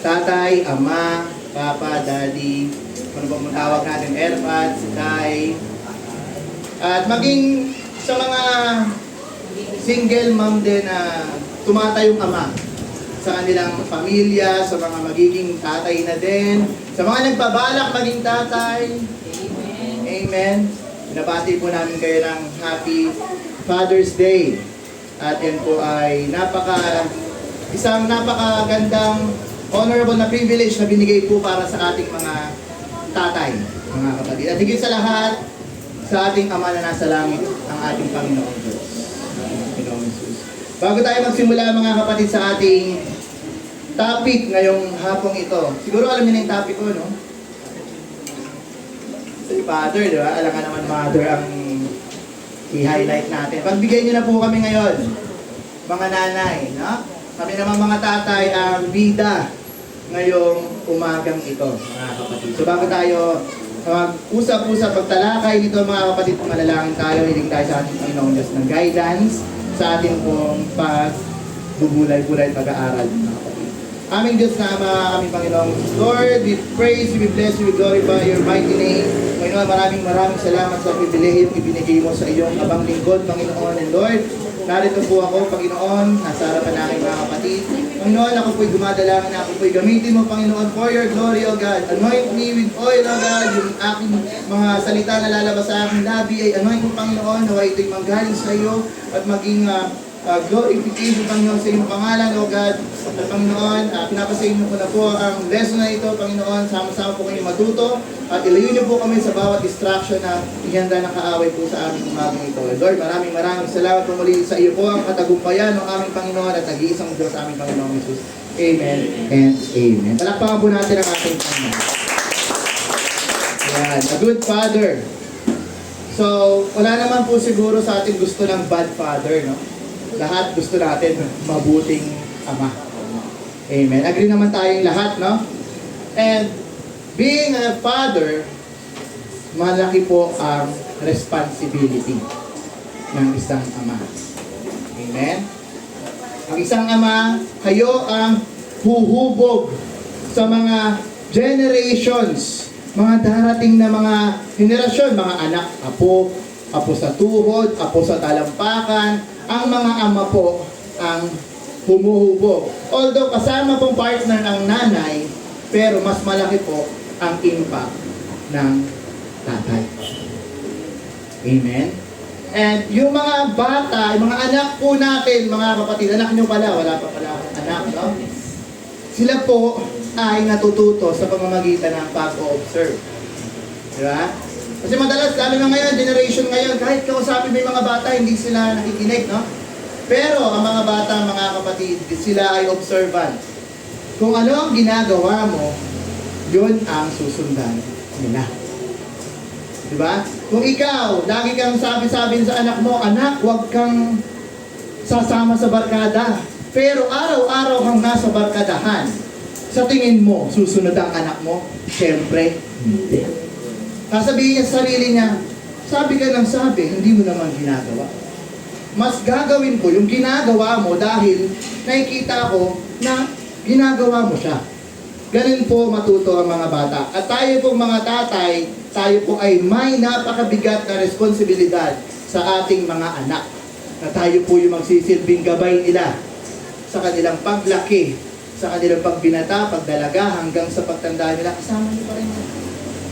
tatay, ama, papa, daddy, ano ba mong tawag natin, erpat, tay, at maging sa mga single mom din na tumatayong ama sa kanilang pamilya, sa mga magiging tatay na din, sa mga nagbabalak maging tatay. Amen. Amen. Binabati po namin kayo ng Happy Father's Day. At yan po ay isang napakagandang honorable na privilege na binigay po para sa ating mga tatay, mga kapatid. At higit sa lahat, sa ating Ama na nasa langit, ang ating Panginoon Diyos. Panginoon Jesus. Bago tayo magsimula mga kapatid sa ating topic ngayong hapong ito. Siguro alam niyo na yung topic ko, no? Si Father, di ba? Alam ka naman, Mother, ang i-highlight natin. Pagbigyan niyo na po kami ngayon, mga nanay, no? Kami naman mga tatay ang bida ngayong umagang ito, mga kapatid. So bago tayo usap-usap pagtalakay nito mga kapatid, manalangin tayo, hiling tayo sa ating Panginoon Diyos ng guidance sa ating pong pagbubulay-bulay pag-aaral, mga kapatid. Aming Diyos na Ama, aming Panginoon Lord, we praise you, we bless you, we glorify your mighty name. Panginoon, maraming salamat sa pribilehiyong ibinigay mo sa iyong abang lingkod, Panginoon and Lord. Narito po ako, Panginoon, nasa harapan namin mga kapatid. Panginoon, ako po'y dumadalangin na ako po'y gamitin mo, Panginoon, for your glory, O God. Anoint me with oil, O God. Yung aking mga salita na lalabas sa aking labi ay anoint mo, Panginoon, nawa ito'y manggaling sa iyo at maging glorification, Panginoon, sa iyong pangalan, O God. At Panginoon, pinapasayin ko na po ang lesson na ito, Panginoon. Sama-sama po kayo matuto at ilayo niyo po kami sa bawat distraction na ihanda ng kaaway po sa aming umagang ito. Lord, maraming salamat po muli sa iyo po ang katagumpayan ng aming Panginoon at nag-iisang Diyos sa aming Panginoon Jesus. Amen and amen. Palakpakan po natin ang ating Panginoon. Yan, a good father. So, wala naman po siguro sa ating gusto ng bad father, no? Lahat gusto natin mabuting ama. Amen. Agree naman tayong lahat, no? And being a father, malaki po ang responsibility ng isang ama. Amen. Ang isang ama, kayo ang huhubog sa mga generations, mga darating na mga henerasyon, mga anak, apo sa tuhod, apo sa talampakan. Ang mga ama po ang humuhubog. Although kasama pong partner ang nanay, pero mas malaki po ang impact ng tatay. Amen? And yung mga bata, yung mga anak po natin, mga kapatid, anak nyo pala, wala pa pala akong anak, no? Sila po ay natututo sa pamamagitan ng pag-observe. Diba? Kasi madalas, lalo na ngayon, generation ngayon, kahit kausapin mo yung mga bata, hindi sila nakikinig, no? Pero ang mga bata, mga kapatid, sila ay observant. Kung ano ang ginagawa mo, yun ang susundan nila. Diba? Kung ikaw, lagi kang sabi-sabi sa anak mo, anak, huwag kang sasama sa barkada. Pero araw-araw kang nasa barkadahan, sa tingin mo, susunod ang anak mo? Siyempre, hindi. Sasabihin niya sa sarili niya, sabi ka ng sabi, hindi mo naman ginagawa. Mas gagawin ko yung ginagawa mo dahil nakikita ko na ginagawa mo siya. Ganun po matuto ang mga bata. At tayo pong mga tatay, tayo po ay may napakabigat na responsibilidad sa ating mga anak. Na tayo po yung magsisilbing gabay nila sa kanilang paglaki, sa kanilang pagbinata, pagdalaga, hanggang sa pagtanda nila, kasama niyo pa rin yan.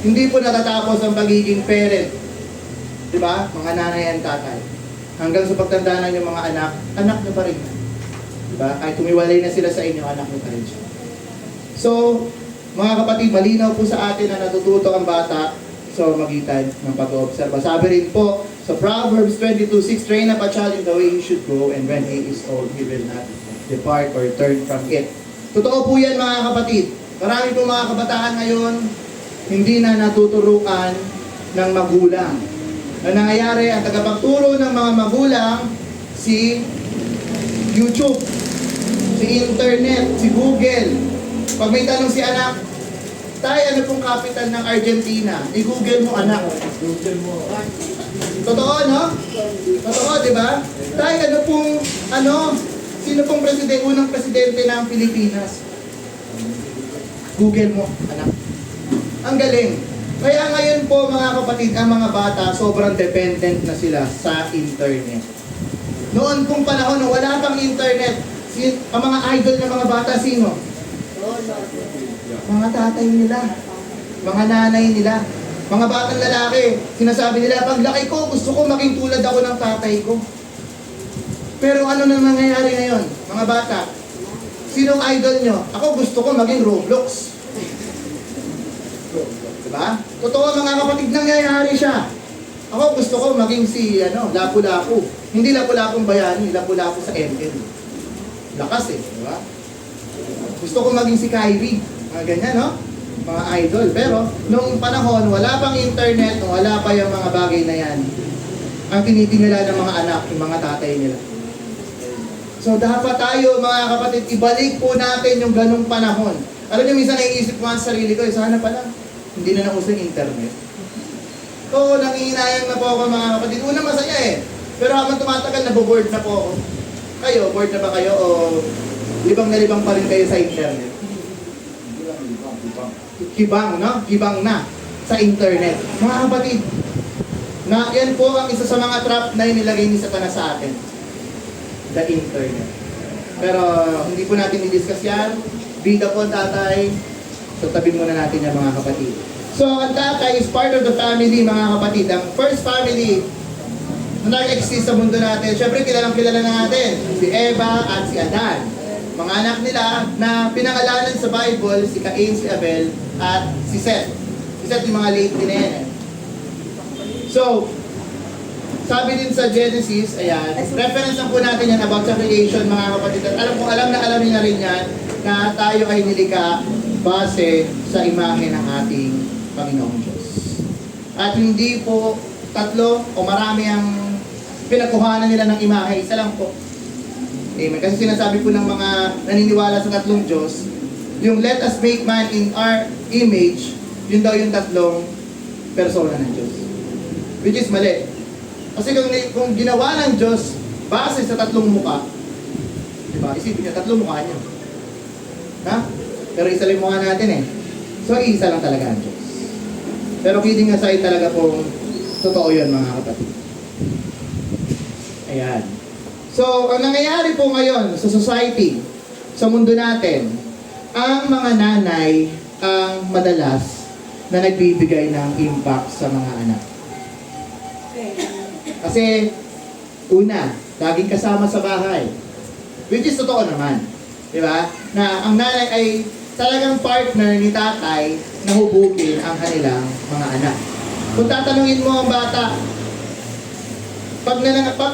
Hindi po natatapos ang pagiging parent. Diba? Mga nanay at tatay. Hanggang sa pagtanda na yung mga anak, anak nyo pa rin. Diba? Kahit tumiwalay na sila sa inyo, anak nyo pa rin siya. So, mga kapatid, malinaw po sa atin na natututo ang bata sa magitan ng pag-oobserba. Sabi rin po sa Proverbs 22:6, train up a child in the way he should go, and when he is old, he will not depart or turn from it. Totoo po yan mga kapatid. Marami po mga kabataan ngayon, hindi na natuturuan ng magulang. Ang nangyayari, ang tagapagturo ng mga magulang, si YouTube, si Internet, si Google. Pag may tanong si anak, tayo, ano pong capital ng Argentina? I-Google mo, anak. Google mo. Totoo, no? Totoo, di ba? Tayo, sino pong unang presidente ng Pilipinas? Google mo, anak. Ang galing. Kaya ngayon po mga kapatid, ang mga bata, sobrang dependent na sila sa internet. Noon pong panahon na wala pang internet, ang mga idol ng mga bata, sino? Mga tatay nila, mga nanay nila, mga batang lalaki. Sinasabi nila, pag laki ko, gusto ko maging tulad ako ng tatay ko. Pero ano na nangyayari ngayon, mga bata? Sinong idol nyo? Ako gusto ko maging Roblox. Diba? Totoo mga kapatid, nangyayari siya. Ako gusto ko maging si Lapu-Lapu. Hindi Lapu-Lapong Bayani, Lapu-Lapu sa ML. Lakas diba? Gusto ko maging si Kyrie. Mga ganyan, no? Mga idol. Pero, noong panahon, wala pang internet, wala pa yung mga bagay na yan. Ang tinitingala ng mga anak, yung mga tatay nila. So, dapat tayo, mga kapatid, ibalik po natin yung ganong panahon. Alam niyo, minsan naiisip ko sa sarili ko, sana pala, hindi na nauso yung internet. So, nangihinayang na po ako, mga kapatid. Una, masaya Pero habang tumatagal, naboboard na po ako. Kayo, bored na ba kayo o libang na libang pa rin kayo sa internet? Hibang, no? Hibang na sa internet. Mga kapatid, na yan po ang isa sa mga trap na inilagay ni Satanas sa atin. The internet. Pero hindi po natin i-discuss yan. Bida po ang tatay. So tabi muna natin yan mga kapatid. So ang tatay is part of the family mga kapatid. Ang first family na nag-exist sa mundo natin, syempre kilalang kilala na natin. Si Eva at si Adan. Mga anak nila na pinangalanan sa Bible, si Cain, si Abel, at si Seth. Si Seth yung mga late din na yan. So, sabi din sa Genesis, ayan, reference lang po natin yan about sa creation mga kapatid. At alam niyo na rin yan na tayo ay nilikha base sa imahe ng ating Panginoong Diyos. At hindi po tatlo o marami ang pinagkuhanan nila ng imahe, isa lang po. Amen. Kasi sinasabi po ng mga naniniwala sa tatlong Diyos, yung let us make man in our image, yun daw yung tatlong persona ng Diyos. Which is mali. Kasi kung ginawa ng Diyos base sa tatlong mukha, diba? Isipin niya, tatlong mukha niya. Ha? Pero isa lang mukha natin So, isa lang talaga ang Diyos. Pero kidding aside talaga po, totoo yun mga kapatid. Ayan. So, ang nangyayari po ngayon sa society, sa mundo natin, ang mga nanay ang madalas na nagbibigay ng impact sa mga anak. Kasi, una, laging kasama sa bahay. Which is totoo naman. Di ba? Na ang nanay ay talagang partner ni tatay na hubugin ang kanilang mga anak. Kung tatanungin mo ang bata, pag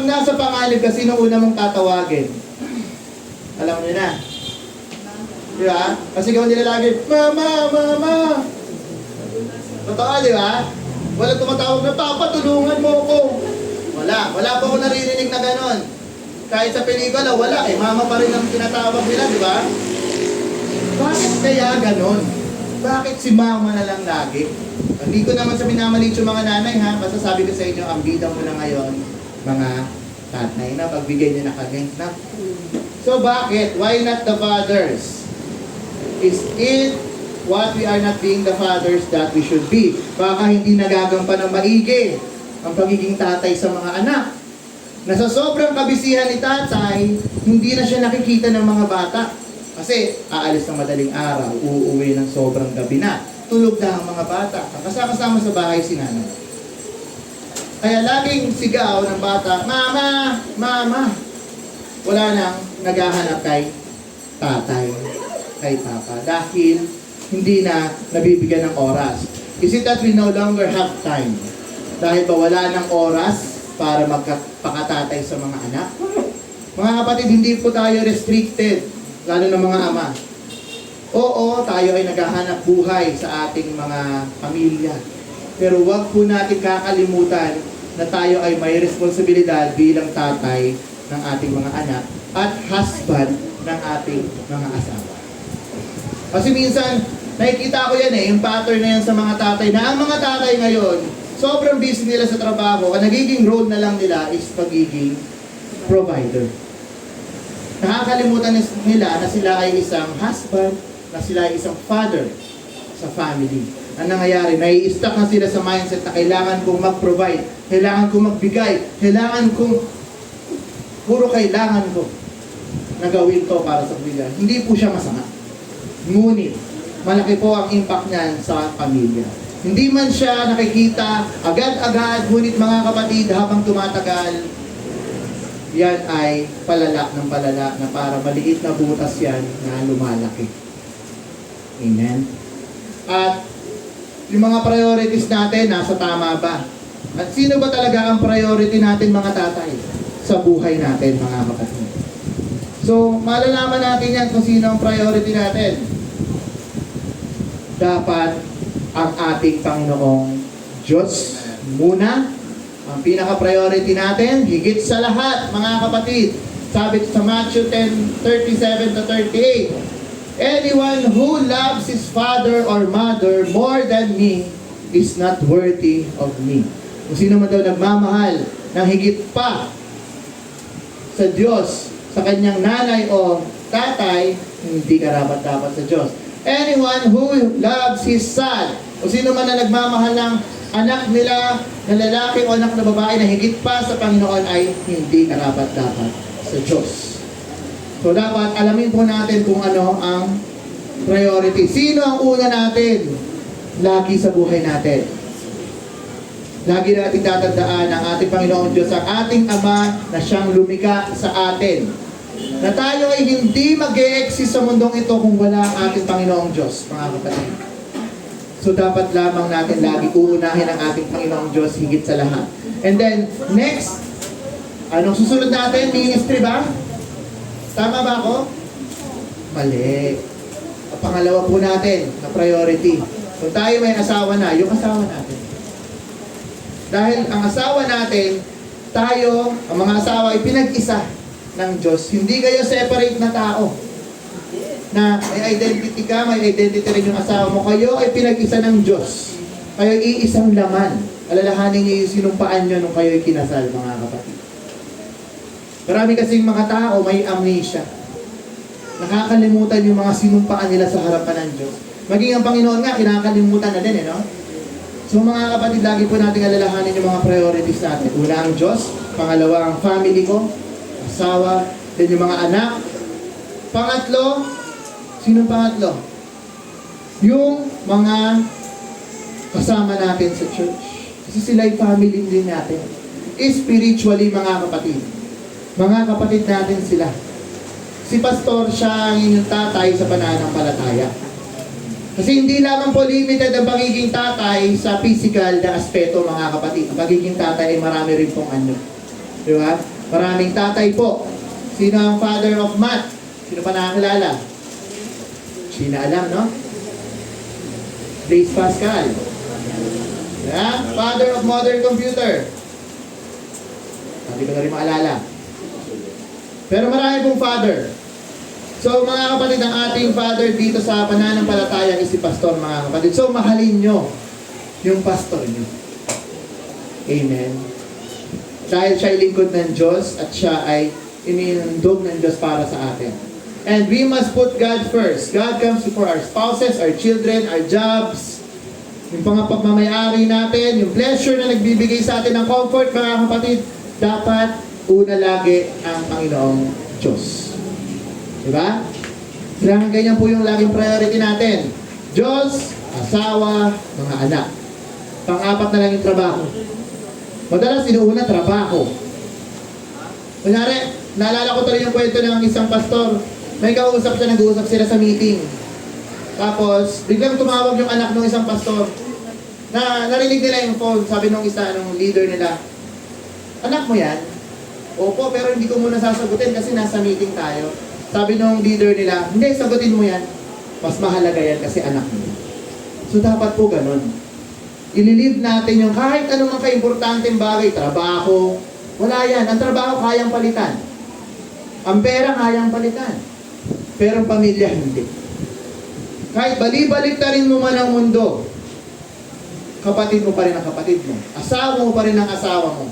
nasa panganib ka, sino una mong tatawagin? Alam niyo na. Di ba? Kasi gawin nila lagi, Mama! Mama! Totoo, di ba? Wala tumatawag na, Papa, tulungan mo ako. Wala pa ako naririnig na ganon. Kahit sa pelikula, wala Mama pa rin ang tinatawag nila, di ba? Bakit kaya ganon? Bakit si Mama na lang lagi? Hindi ko naman sa minamalit yung mga nanay ha. Basta sabi ko sa inyo, ang bida mo na ngayon, mga tatay na, pagbigay niyo na kami. Na. So bakit? Why not the fathers? Is it what we are not being the fathers that we should be? Baka hindi nagagampan ng maigi ang pagiging tatay sa mga anak. Na sa sobrang kabisihan ni tatay, hindi na siya nakikita ng mga bata. Kasi aalis ng madaling araw, uuwi ng sobrang gabi na. Tulog na ang mga bata. Kasama sa bahay si nanay. Kaya laging sigaw ng bata, Mama! Mama! Wala nang naghahanap kay tatay, kay papa. Dahil hindi na nabibigyan ng oras. Is it that we no longer have time? Dahil ba wala ng oras para magpakatatay sa mga anak? Mga kapatid, hindi po tayo restricted, lalo ng mga ama. Oo, tayo ay naghahanap buhay sa ating mga pamilya. Pero wag po natin kakalimutan na tayo ay may responsibilidad bilang tatay ng ating mga anak at husband ng ating mga asawa. Kasi minsan, nakikita ko yan yung pattern na yan sa mga tatay, na ang mga tatay ngayon, sobrang busy nila sa trabaho, ang nagiging role na lang nila is pagiging provider. Nakakalimutan nila na sila ay isang husband na sila ay isang father sa family. Ang nangyayari, nai-stuck na sila sa mindset na kailangan kong mag-provide, kailangan kong magbigay, kailangan kong, puro kailangan ko na gawin to para sa pamilya. Hindi po siya masama. Ngunit, malaki po ang impact niyan sa pamilya. Hindi man siya nakikita agad-agad, ngunit mga kapatid, habang tumatagal, yan ay palala ng palala na para maliit na butas yan na lumalaki. Amen? At yung mga priorities natin, nasa tama ba? At sino ba talaga ang priority natin mga tatay sa buhay natin mga kapatid? So, malalaman natin yan kung sino ang priority natin. Dapat ang ating Panginoong Diyos muna. Ang pinaka-priority natin, higit sa lahat mga kapatid. Sabi sa Matthew 10:37-38, anyone who loves his father or mother more than me is not worthy of me. Kung sino man daw nagmamahal ng higit pa sa Diyos, sa kanyang nanay o tatay, hindi karapat-dapat sa Diyos. Anyone who loves his son, kung sino man na nagmamahal ng anak nila, na lalaki o anak na babae na higit pa sa Panginoon ay hindi karapat-dapat sa Diyos. So dapat alamin po natin kung ano ang priority. Sino ang una natin lagi sa buhay natin? Lagi natin tatandaan ang ating Panginoong Diyos, ang ating Ama na siyang lumikha sa atin. Na tayo ay hindi mag-e-exist sa mundong ito kung wala ang ating Panginoong Diyos, mga kapatid. So dapat lamang natin lagi uunahin ang ating Panginoong Diyos higit sa lahat. And then, next, anong susunod natin? Ministry ba? Tama ba ako? Mali. Ang pangalawa po natin na priority. Kung tayo may asawa na, yung asawa natin. Dahil ang asawa natin, tayo, ang mga asawa ay pinag-isa ng Diyos. Hindi kayo separate na tao. Na may identity ka, may identity rin yung asawa mo. Kayo ay pinag-isa ng Diyos. Kayo ay iisang laman. Alalahanin niyo yung sinumpaan nyo nung kayo ay kinasal, mga kapatid. Marami kasing mga tao may amnesia. Nakakalimutan yung mga sinumpaan nila sa harapan ng Diyos. Maging ang Panginoon nga, kinakalimutan na din, no? So mga kapatid, lagi po natin alalahanin yung mga priorities natin. Una ang Diyos, pangalawa ang family ko, asawa, then yung mga anak. Pangatlo, sinong pangatlo? Yung mga kasama natin sa church. Kasi sila yung family din natin. Spiritually, mga kapatid. Mga kapatid natin sila. Si pastor, siya ang inyong tatay sa pananampalataya. Kasi hindi lamang po limited ang pagiging tatay sa physical na aspeto, mga kapatid. Ang pagiging tatay ay marami rin pong ano. Di ba? Maraming tatay po. Sino ang father of math? Sino pa nakakilala? Sino alam, no? Blaise Pascal. Yeah? Father of modern computer. Hindi ko na rin maalala. Pero marami pong father. So mga kapatid, ang ating father dito sa pananampalataya is si pastor, mga kapatid. So mahalin nyo yung pastor nyo. Amen. Dahil siya ay lingkod ng Diyos at siya ay inindog ng Diyos para sa atin. And we must put God first. God comes before our spouses, our children, our jobs, yung pangapagmamayari natin, yung pleasure na nagbibigay sa atin ng comfort, mga kapatid. Dapat una lagi ang Panginoong Diyos. Diba? Kailangan ganyan po yung laging priority natin. Diyos, asawa, mga anak. Pang-apat na lang yung trabaho. Madalas inuuna trabaho. Kunyari, naalala ko tuloy yung kwento ng isang pastor. May kausap siya, nag-uusap sila sa meeting. Tapos, biglang tumawag yung anak ng isang pastor. Narinig nila yung phone, sabi nung isa, nung leader nila, anak mo yan? Opo, pero hindi ko muna sasagutin kasi nasa meeting tayo. Sabi nung leader nila, hindi, sagutin mo yan. Mas mahalaga yan kasi anak mo. So dapat po ganun. Ililive natin yung kahit anong ka-importanteng bagay, trabaho, wala yan. Ang trabaho kayang palitan. Ang pera kayang palitan. Pero ang pamilya hindi. Kahit bali-baliktarin mo man ang mundo, kapatid mo pa rin ang kapatid mo. Asawa mo pa rin ang asawa mo.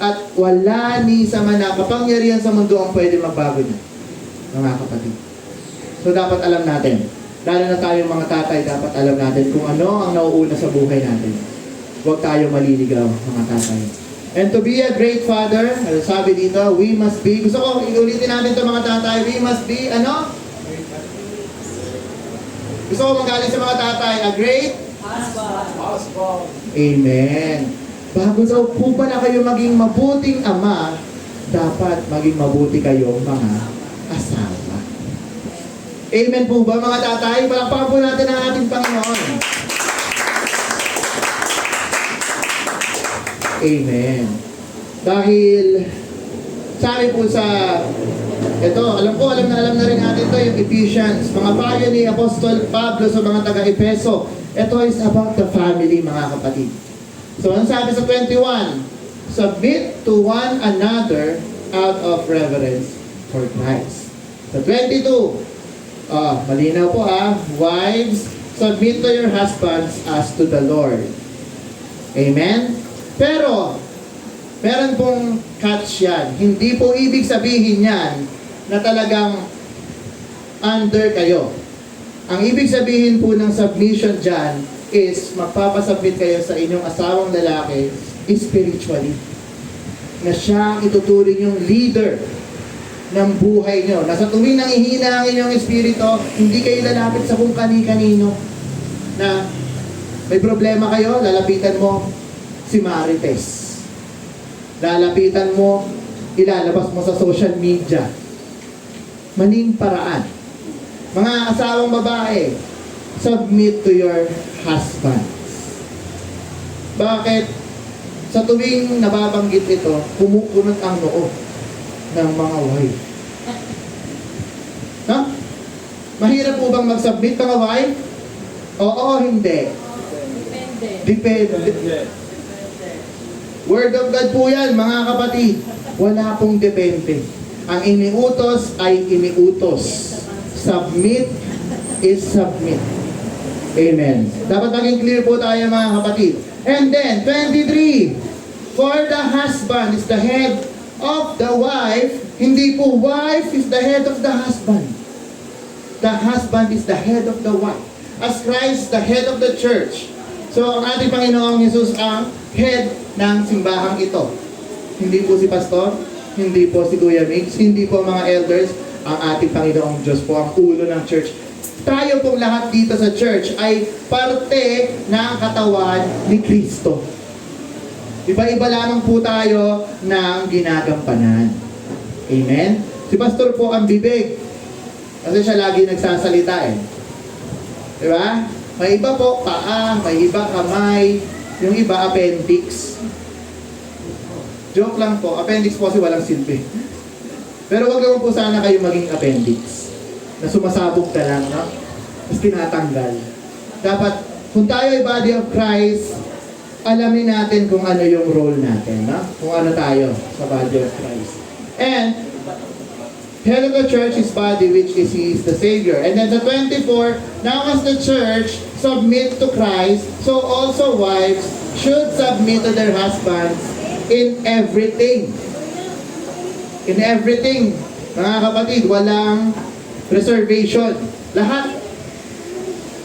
At wala ni sa mana kapangyarihan sa mundo ang pwede magbago niya, mga kapatid. So dapat alam natin, Lalo na tayong mga tatay, dapat alam natin kung ano ang nauuna sa buhay natin. Huwag tayong maliligaw, mga tatay. And to be a great father, sabi dito, we must be, gusto ko, iulitin natin ito mga tatay, we must be, ano? Gusto ko magaling sa mga tatay, a great husband. Amen. Bago daw po ba na kayo maging mabuting ama, dapat maging mabuti kayong mga asawa. Amen po ba mga tatay? Palakpakan po natin ang ating Panginoon. Amen. Dahil sabi po sa ito, alam na rin natin ito, yung Ephesians, mga payo ni Apostol Pablo sa mga taga-Epeso. Ito is about the family, mga kapatid. So, ang sabi sa 21, submit to one another out of reverence for Christ. Sa 22, malinaw po wives, submit to your husbands as to the Lord. Amen? Pero, meron pong catch yan. Hindi po ibig sabihin yan na talagang under kayo. Ang ibig sabihin po ng submission dyan is magpapasubmit kayo sa inyong asawang lalaki spiritually. Na siya ituturing yung leader ng buhay nyo. Na sa tuwing nangihina ang inyong espiritu, hindi kayo lalapit sa kung kani-kanino. Na may problema kayo, lalapitan mo si Marites. Lalapitan mo, ilalabas mo sa social media. Maling paraan. Mga asawang babae, submit to your husbands. Bakit? Sa tuwing nababanggit ito, kumukunot ang noo ng mga wife. Ha? Mahirap po bang mag-submit mga wife? Oo, hindi. Depende. Word of God po yan, mga kapatid. Wala pong depende. Ang iniutos ay iniutos. Submit is submit. Amen. Dapat maging clear po tayo mga kapatid. And then, 23. For the husband is the head of the wife. Hindi po wife is the head of the husband. The husband is the head of the wife. As Christ, the head of the church. So, ang ating Panginoong Jesus ang head ng simbahang ito. Hindi po si pastor, hindi po si Kuya Mix, hindi po mga elders. Ang ating Panginoong Diyos po ang ulo ng church. Tayo pong lahat dito sa church ay parte ng katawan ni Kristo. Iba-iba lamang po tayo ng ginagampanan. Amen? Si pastor po ang bibig. Kasi siya lagi nagsasalita Diba? May iba po paa, may iba kamay, yung iba appendix. Joke lang po, appendix po kasi walang silbi. Pero wag naman po sana kayo maging appendix. Na sumasabog ka lang, no? Tapos tinatanggal. Dapat, kung tayo ay body of Christ, alamin natin kung ano yung role natin, no? Kung ano tayo sa body of Christ. And, head of the church is body, which is He is the Savior. And then sa 24, now as the church submit to Christ, so also wives should submit to their husbands in everything. In everything, mga kapatid, walang reservation. Lahat.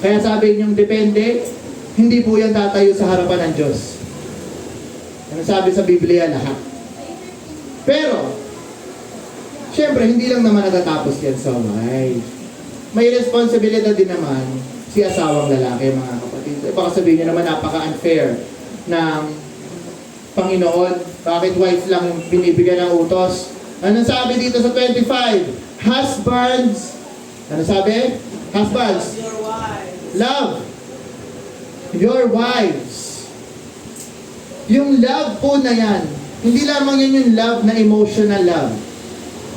Kaya sabi niyong depende, hindi po yan tatayo sa harapan ng Diyos. Ano sabi sa Biblia, lahat. Pero, syempre, hindi lang naman natatapos yan sa wife. May responsibilidad din naman si asawang lalaki, mga kapatid. Baka sabihin niyo naman, napaka-unfair ng Panginoon. Bakit wife lang yung binibigyan ng utos? Anong sabi dito sa 25? Husbands. Ano sabi? Husbands. Your wife. Love your wives. Yung love po na yan, hindi lamang yan yung love na emotional love.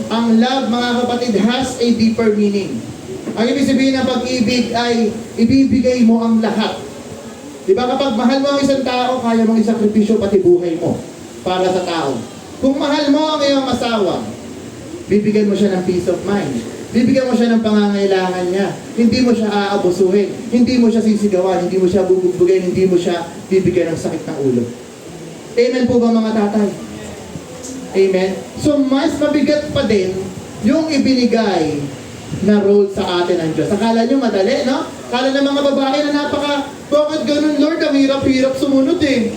Ang love, mga kapatid, has a deeper meaning. Ang ibig sabihin ng pag-ibig ay ibibigay mo ang lahat. Diba kapag mahal mo ang isang tao, kaya mong isakripisyo pati buhay mo para sa tao. Kung mahal mo ang iyong asawa, bibigyan mo siya ng peace of mind. Bibigyan mo siya ng pangangailangan niya. Hindi mo siya aabusuhin. Hindi mo siya sisigawan. Hindi mo siya bubugbugin. Hindi mo siya bibigyan ng sakit ng ulo. Amen po ba mga tatay? Amen? So mas mabigat pa din yung ibinigay na role sa atin ng Diyos. Akala nyo madali, no? Akala ng mga babae na bakit ganun, Lord? Ang hirap-hirap sumunod eh.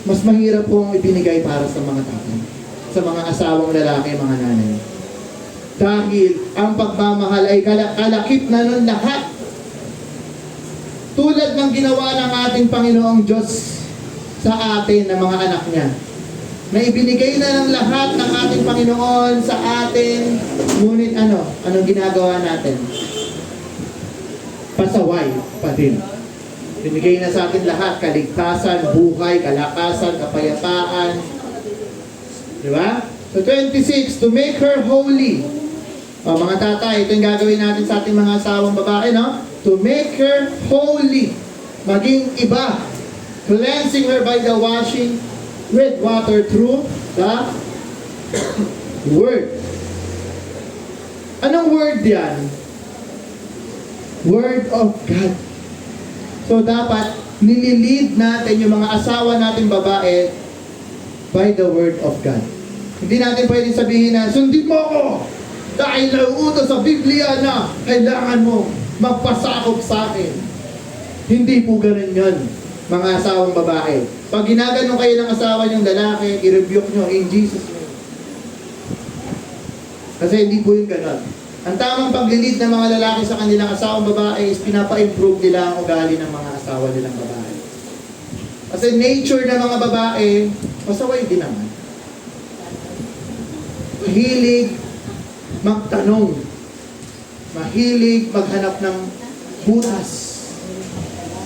Mas mahirap po ang ibinigay para sa mga tatay, sa mga asawang lalaki, mga nanay. Dahil ang pagmamahal ay kalakip na nun lahat. Tulad ng ginawa ng ating Panginoong Diyos sa atin, ng mga anak niya. Na ibinigay na ng lahat ng ating Panginoon sa atin, ngunit anong ginagawa natin? Pasaway pa din. Binigay na sa atin lahat, kaligtasan, buhay, kalakasan, kapayapaan. Di ba? So 26, to make her holy. O mga tatay, ito yung gagawin natin sa ating mga asawang babae, no? To make her holy. Maging iba. Cleansing her by the washing with water through the Word. Anong word yan? Word of God. So dapat nililid natin yung mga asawa natin babae by the Word of God. Hindi natin pwedeng sabihin na, sundin mo ako dahil nauutos sa Biblia na kailangan mo magpasakop sa akin. Hindi po ganun yun, mga asawang babae. Pag ginaganon kayo ng asawa niyong lalaki, i-rebuke nyo in Jesus' name. Kasi hindi po yung ganon. Ang tamang paglilid ng mga lalaki sa kanilang asawang babae is pinapa-improve nila ang ugali ng mga asawa nilang babae. Kasi nature ng mga babae, masaway din naman. Mahilig magtanong. Mahilig maghanap ng butas.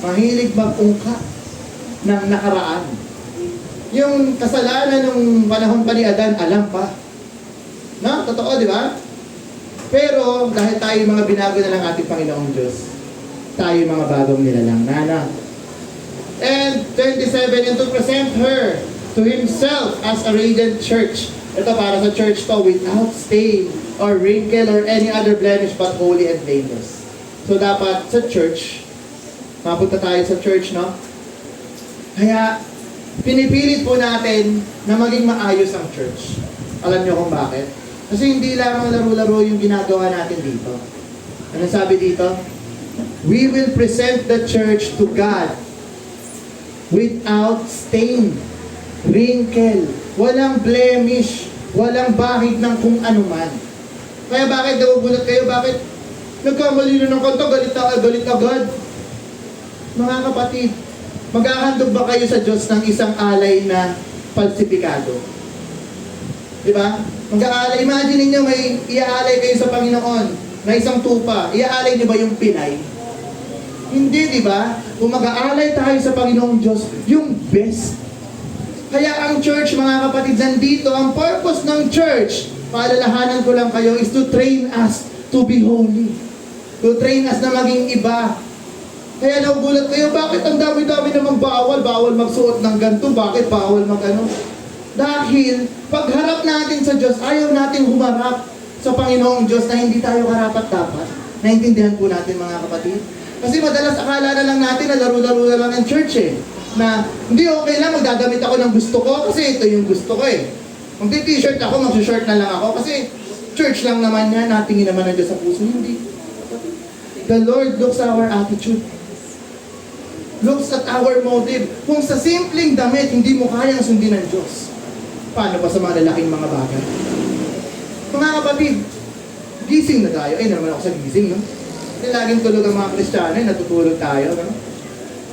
Mahilig mag-ungkat ng nakaraan. Yung kasalanan ng panahon pa ni Adan, alam pa. No? Totoo, di ba? Pero dahil tayo mga binago na ng ating Panginoong Diyos, tayo mga bagong nilalang. Nana. And 27, and to present her to Himself as a radiant church. Ito para sa church to, without stain or wrinkle or any other blemish, but holy and blameless. So dapat sa church, mapunta tayo sa church, no? Kaya, pinipilit po natin na maging maayos ang church. Alam niyo kung bakit? Kasi hindi lamang laro-laro yung ginagawa natin dito. Ano sabi dito? We will present the church to God without stain, wrinkle, walang blemish, walang bahid ng kung ano man. Kaya bakit nagugulat kayo? Bakit nagkamali na ng kanta, galit agad? Mga kapatid, maghahandog ba kayo sa Diyos ng isang alay na falsifikado? Diba? Mag-aalay, imagine niyo may iaalay kayo sa Panginoon na isang tupa. Iaalay niyo ba yung Pinay? Hindi, diba? Kung mag-aalay tayo sa Panginoong Diyos, yung best. Kaya ang church, mga kapatid, nandito, ang purpose ng church, paalalahanan ko lang kayo, is to train us to be holy. To train us na maging iba. Kaya nagugulat kayo, bakit ang dami-dami namang bawal? Bawal magsuot ng ganito, bakit bawal mag-ano? Dahil, pagharap natin sa Diyos, ayaw natin humarap sa Panginoong Diyos na hindi tayo karapat-dapat. Naintindihan po natin, mga kapatid. Kasi madalas akala na lang natin na laro-laro na lang ng church eh. Na, hindi okay lang, magdadamit ako ng gusto ko kasi ito yung gusto ko eh. Kung t-shirt ako, mag-shirt na lang ako kasi church lang naman yan, natingin naman ng Diyos sa puso. Hindi. The Lord looks at our attitude. Looks at our motive. Kung sa simpleng damit, hindi mo kayang sundin ng Diyos, paano pa sa mga lalaking mga bagay? Mga kapatid, gising na tayo. Ay, naman ako sa gising, no? Kasi laging tulog ang mga Kristiyano, natutulog tayo, no?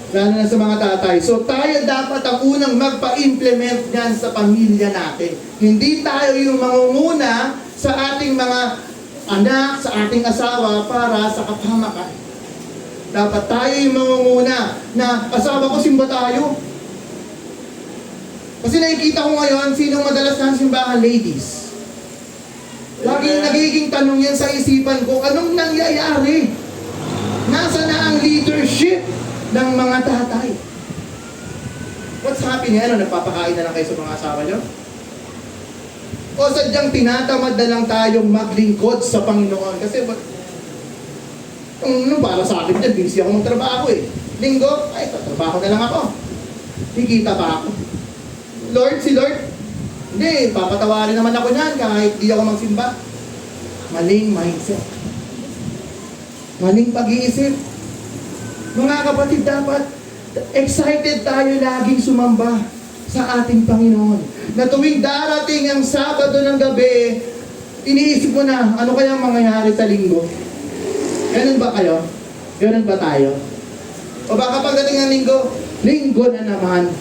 Lalo na sa mga tatay. So, tayo dapat ang unang magpa-implement yan sa pamilya natin. Hindi tayo yung mangunguna sa ating mga anak, sa ating asawa, para sa kapahamakan. Dapat tayo yung mangunguna na, asawa ko, simba tayo. Kasi nakikita ko ngayon, sinong madalas ng simbahan? Ladies. Laging nagiging tanong yan sa isipan ko, anong nangyayari? Nasa na ang leadership ng mga tatay? What's happening? Ano, nagpapakain na lang kayo sa mga asawa nyo? O sadyang tinatamad na lang tayong maglingkod sa Panginoon? Kasi, para sa akin dyan, busy ako magtrabaho eh. Linggo, ay, tatrabaho na lang ako. Hikita pa ako. Lord, si Lord, hindi, papatawarin naman ako niyan kahit di ako magsimba. Maling mindset. Maling pag-iisip. Mga kapatid, dapat excited tayo laging sumamba sa ating Panginoon. Na tuwing darating ang Sabado ng gabi, iniisip mo na, ano kaya mangyayari sa linggo? Ganun ba kayo? Ganun ba tayo? O baka pagdating ng linggo na naman.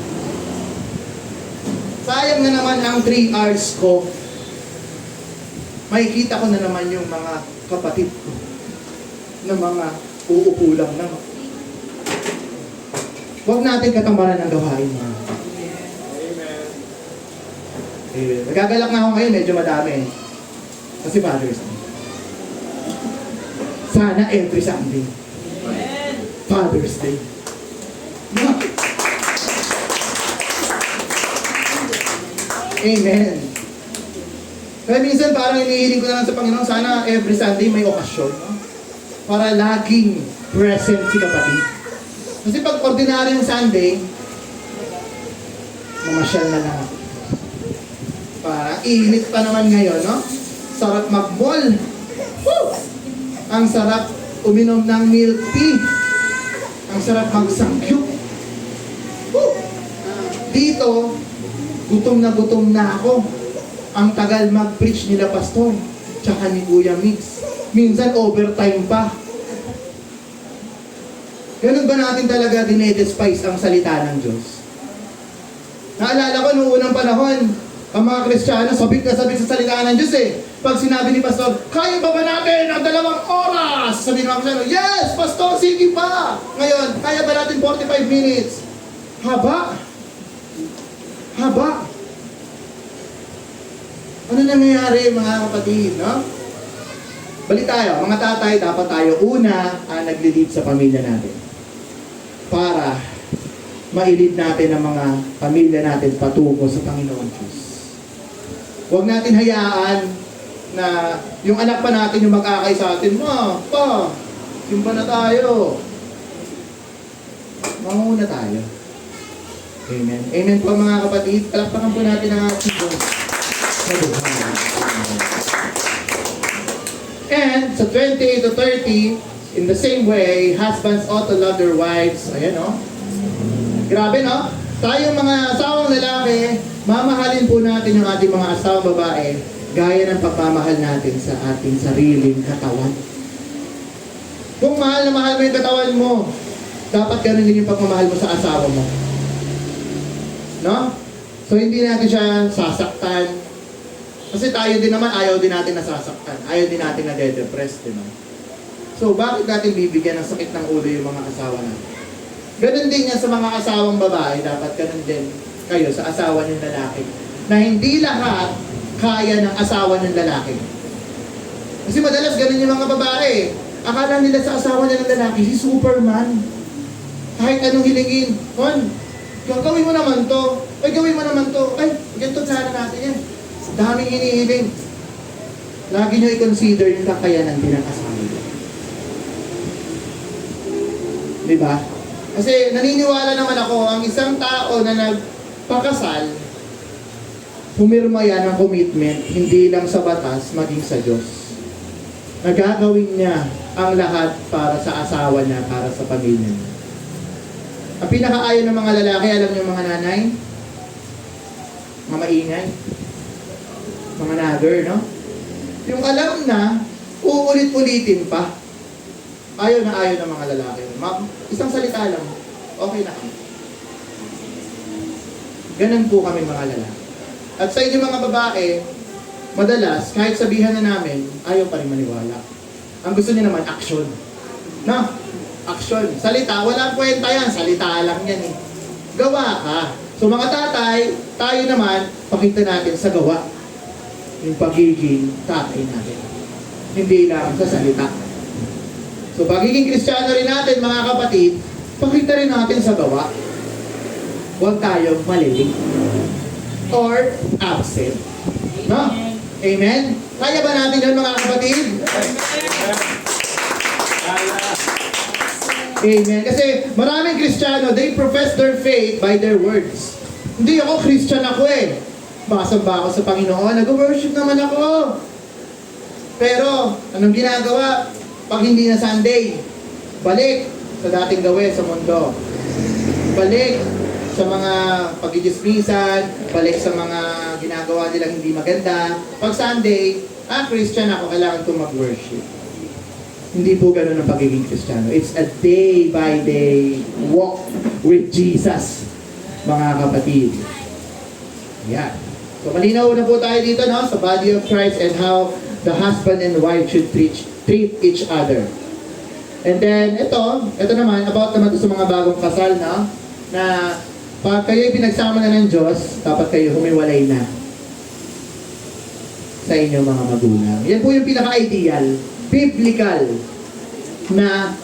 Sayang na naman ang 3 hours ko. Makikita ko na naman yung mga kapatid ko na mga uupo lang naman. Huwag natin katamaran ang gawain mga. Amen. Nagagalak na ako ngayon, medyo madami. Kasi Father's Day. Sana every Sunday. Father's Day. Amen. Kaya minsan parang inihiling ko na lang sa Panginoon, sana every Sunday may okasyon, no? Para laging present si kapatid. Kasi pag ordinaryong Sunday, mamasyal na lang ako. Parang init pa naman ngayon, no? Sarap mag-mall. Woo! Ang sarap uminom ng milk tea. Ang sarap mag-sangyup. Woo! Dito, gutom na ako. Ang tagal mag-preach nila pastor, tsaka ni Kuya Mix. Minsan overtime pa. Ganun ba natin talaga dinedespise ang salita ng Diyos? Naalala ko noong unang panahon, ang mga Kristiyano sabik na sabik sa salita ng Diyos eh. Pag sinabi ni pastor, kaya ba natin ang 2 oras? Sabi ng mga Kristiyano, yes, pastor, sige pa! Ngayon, kaya ba natin 45 minutes? Haba! Ano nangyayari mga kapatid, no? Balik tayo, mga tatay, dapat tayo una ang nagli-lead sa pamilya natin. Para mailid natin ang mga pamilya natin patungo sa Panginoon Diyos. Huwag natin hayaan na yung anak pa natin yung mag-akay sa atin, pa, simba na tayo. Manguna tayo. Amen. Amen po mga kapatid. Palakpakan po natin ang ating Diyos. And sa 28 to 30, in the same way, husbands ought to love their wives. Ayan, no? Grabe, no? Tayong mga asawang lalaki, mamahalin po natin yung ating mga asawang babae gaya ng pagmamahal natin sa ating sariling katawan. Kung mahal na mahal mo yung katawan mo, dapat ganun din yung pagmamahal mo sa asawa mo. No? So, hindi natin siya sasaktan. Kasi tayo din naman, ayaw din natin nasasaktan. Ayaw din natin nade-depress, di ba? So, bakit natin bibigyan ng sakit ng ulo yung mga asawa natin? Ganun din yan sa mga asawang babae. Dapat ganun din kayo sa asawa ng lalaki. Na hindi lahat kaya ng asawa ng lalaki. Kasi madalas ganun yung mga babae. Akala nila sa asawa ng lalaki, si Superman. Kahit anong hilingin. Gawin mo naman to. Ay, gawin mo naman to. Ay, ganito sana natin yan. Daming hinihiling. Lagi nyo i-consider yung kakayanan din ng asawa. Diba? Kasi naniniwala naman ako, ang isang tao na nagpakasal, pumirma yan ng commitment, hindi lang sa batas, maging sa Diyos. Nagagawin niya ang lahat para sa asawa niya, para sa pamilya niya. Ang pinakaayaw ng mga lalaki, alam niyo mga nanay? Mga maingay. Mga nagger, no? Yung alam na, uulit-ulitin pa. Ayaw na ayaw ng mga lalaki. Isang salita lang, okay na kami. Ganun po kami mga lalaki. At sa inyo mga babae, madalas, kahit sabihan na namin, ayaw pa rin maniwala. Ang gusto niya naman, action. No? Action. Salita, walang kwenta yan. Salita lang yan eh. Gawa ka. So mga tatay, tayo naman, pakita natin sa gawa yung pagiging tatay natin. Hindi lang sa salita. So pagiging Kristiyano rin natin, mga kapatid, pakita rin natin sa gawa. Huwag tayong malilig or absent. No? Amen? Kaya ba natin yan mga kapatid? Amen. Kasi maraming Kristiyano, they profess their faith by their words. Hindi ako, Christian ako eh. Basang ba ako sa Panginoon? Nag-worship naman ako. Pero, anong ginagawa? Pag hindi na Sunday, balik sa dating gawin sa mundo. Balik sa mga pagdidismisan, balik sa mga ginagawa nilang hindi maganda. Pag Sunday, Christian ako, kailangan ko mag-worship. Hindi po ganun ang pagiging Kristiyano. It's a day-by-day walk with Jesus, mga kapatid. Yan. So, malinaw na po tayo dito, no? Sa body of Christ and how the husband and wife should treat each other. And then, ito naman, about naman ito sa mga bagong kasal, no? Na, pag kayo'y pinagsama na ng Diyos, dapat kayo humiwalay na sa inyong mga magulang. Yan po yung pinaka-ideal, biblical na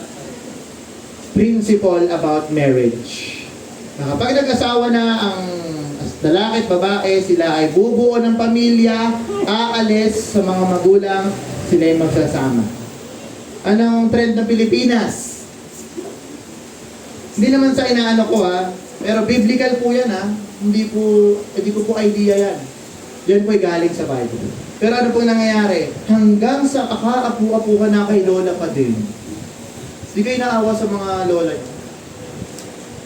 principle about marriage. Na kapag nag-asawa na ang lalaki at babae, sila ay bubuo ng pamilya, aalis sa mga magulang, sila ay magsasama. Anong trend ng Pilipinas? Hindi naman sa inaano ko pero biblical po yan hindi ko po idea yan. Yan po ay galing sa Bible. Pero ano po nangyayari? Hanggang sa kakaapu-apu ka na kay lola pa din. Hindi kayo naawa sa mga lola niyo.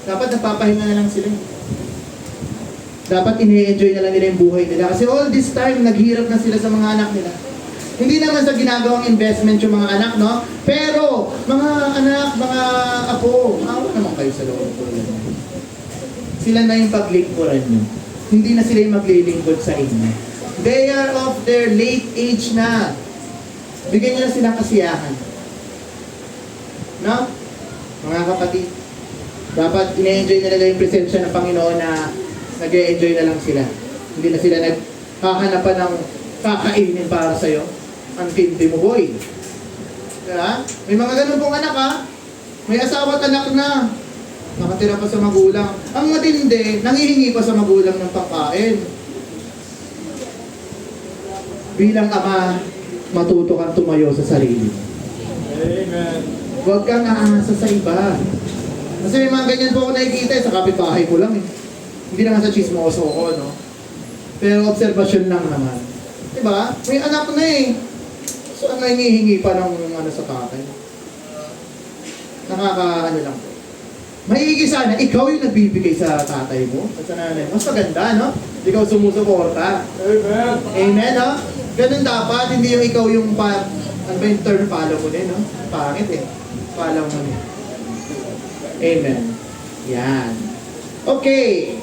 Dapat napapahinga na lang sila. Dapat ini-enjoy na lang nila yung buhay nila. Kasi all this time, naghirap na sila sa mga anak nila. Hindi naman sa ginagawang investment yung mga anak, no? Pero, mga anak, mga apo, awa naman kayo sa loob ko. Sila na yung paglingkuran nyo. Hindi na sila yung maglilingkod sa inyo. They are of their late age na. Bigyan nyo na silang kasiyahan. No? Mga kapatid, dapat ine-enjoy na nila yung presensya ng Panginoon na nag-e-enjoy na lang sila. Hindi na sila naghahanapan ng kakainin para sa'yo. Ang tindi mo, boy. Diba? May mga ganun pong anak May asawa at anak na. Nakatira pa sa magulang. Ang matindi, nangihingi pa sa magulang ng pagkain. Bilang ama, matuto kang tumayo sa sarili. Amen. Huwag kang aasa sa iba. Kasi may mga ganyan po ako nakikita sa kapitbahay ko lang Hindi naman sa chismoso ko, no? Pero observasyon lang naman. Diba? May anak na So, nangihingi pa ng sa tatay. Nakaka-ano lang po. Maigi sana, ikaw yung nagbibigay sa tatay mo, at sa nanay. Mas maganda, no? Ikaw sumusuporta. Amen. Amen, no? Ganun dapat, hindi yung ikaw yung ano ba yung term, follow mo din, no? Pangit Follow mo din. Amen. Yan. Okay.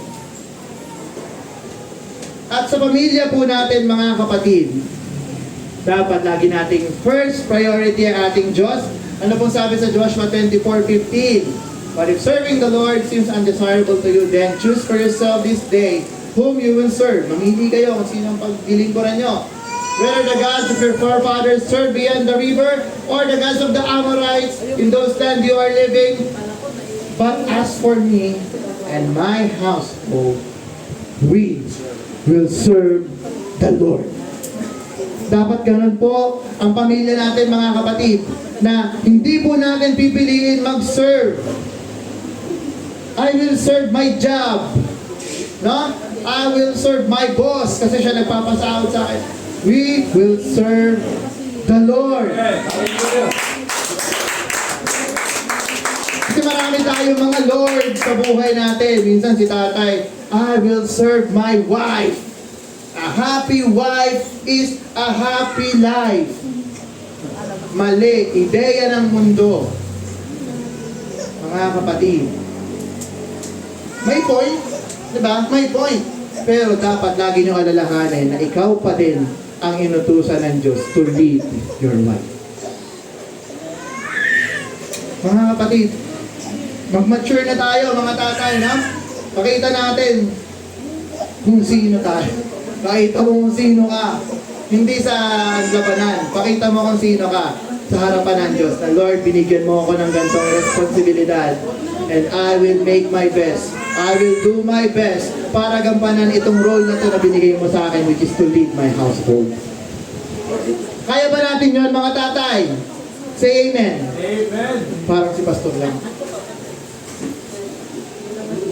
At sa pamilya po natin, mga kapatid, dapat lagi nating first priority ang ating Diyos. Ano pong sabi sa Joshua 24:15? But if serving the Lord seems undesirable to you, then choose for yourself this day whom you will serve. Mamili kayo kung sino ang paglilingkuran nyo. Whether the gods of your forefathers served beyond the river, or the gods of the Amorites in those lands you are living. But as for me and my household, we will serve the Lord. Dapat ganun po ang pamilya natin, mga kapatid, na hindi po natin pipiliin mag-serve. I will serve my job. No? I will serve my boss kasi siya nagpapasahod sa akin. We will serve the Lord. Kasi marami tayong mga Lord sa buhay natin. Minsan si tatay, I will serve my wife. A happy wife is a happy life. Mali, ideya ng mundo. Mga kapatid, may point, di ba? May point. Pero dapat lagi nyo alalahanin na ikaw pa din ang inutusan ng Diyos to lead your life. Mga kapatid, mag-mature na tayo, mga tatay, na? Pakita natin kung sino tayo. Pakita mo kung sino ka. Hindi sa labanan. Pakita mo kung sino ka sa harapan ng Diyos. Na Lord, binigyan mo ako ng ganitong responsibilidad. And I will make my best. I will do my best para gampanan itong role na ito na binigay mo sa akin, which is to lead my household. Kaya ba natin yun, mga tatay? Say amen. Amen. Parang si pastor lang.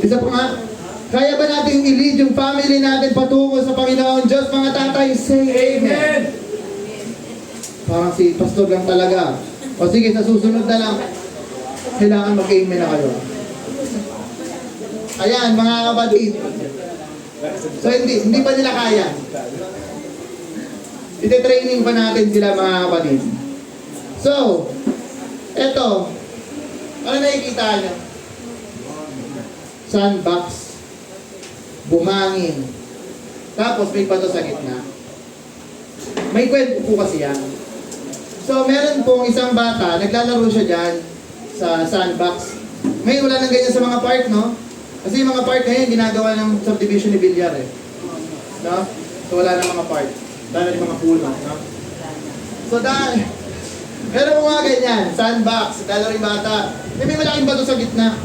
Isa pa nga, kaya ba natin i-lead yung family natin patungo sa Panginoon Diyos, mga tatay? Say amen. Parang si pastor lang talaga. O sige, sa susunod na lang, kailangan mag-amen na kayo. Ayan, mga kapatid. So, hindi pa nila kaya. Ite-training pa natin sila, mga kapatid. So, eto. Ano nakikita nyo? Sandbox. Buhangin. Tapos may pato sa gitna. May kwento po kasi yan. So, meron pong isang bata, naglalaro siya dyan sa sandbox. Ngayon, wala nang ganyan sa mga park, no? Kasi yung mga park ngayon, ginagawa ng subdivision ni Villar, eh. No? So, wala nang mga park. Dahil yung mga puno, no? So, dahil, meron mga ganyan, sandbox, naglalaro yung bata. May malaking bato sa gitna.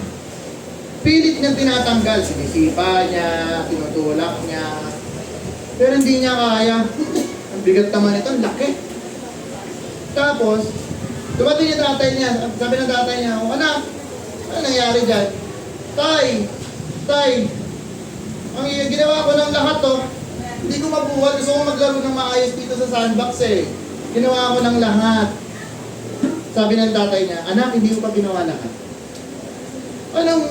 Pilit niyang tinatanggal. Sinisipa niya, tinutulak niya. Pero hindi niya kaya. Ang bigat naman ito, ang laki. Tapos, dumating yung tatay niya. Sabi ng tatay niya, "Oh, anak, ano nangyari dyan?" Tay, ang ginawa ko ng lahat to. Hindi ko mabuhat. Gusto ko maglaro ng maayos dito sa sandbox eh. Ginawa ko ng lahat. Sabi ng tatay niya, "Anak, hindi ko pa ginawa lahat." Ano,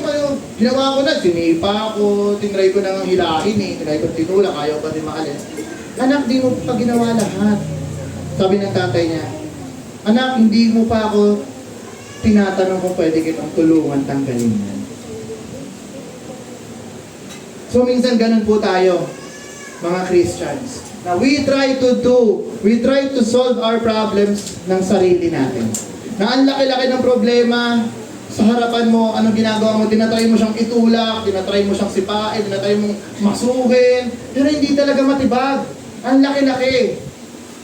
ginawa ko na, sinipa ko, tinry ko nang hilahin eh, tinry ko tinulak, ayaw pa din maalis. "Anak, di mo pa ginawa lahat." Sabi ng tatay niya, "Anak, hindi mo pa ako tinatanong kung pwede kitang tulungan tanggalin yan." So minsan ganun po tayo, mga Christians. Na we try to solve our problems ng sarili natin. Na ang laki-laki ng problema, sa harapan mo, anong ginagawa mo, tinatry mo siyang itulak, tinatry mo siyang sipain, tinatry mong masuhin, pero hindi talaga matibag. Ang laki-laki.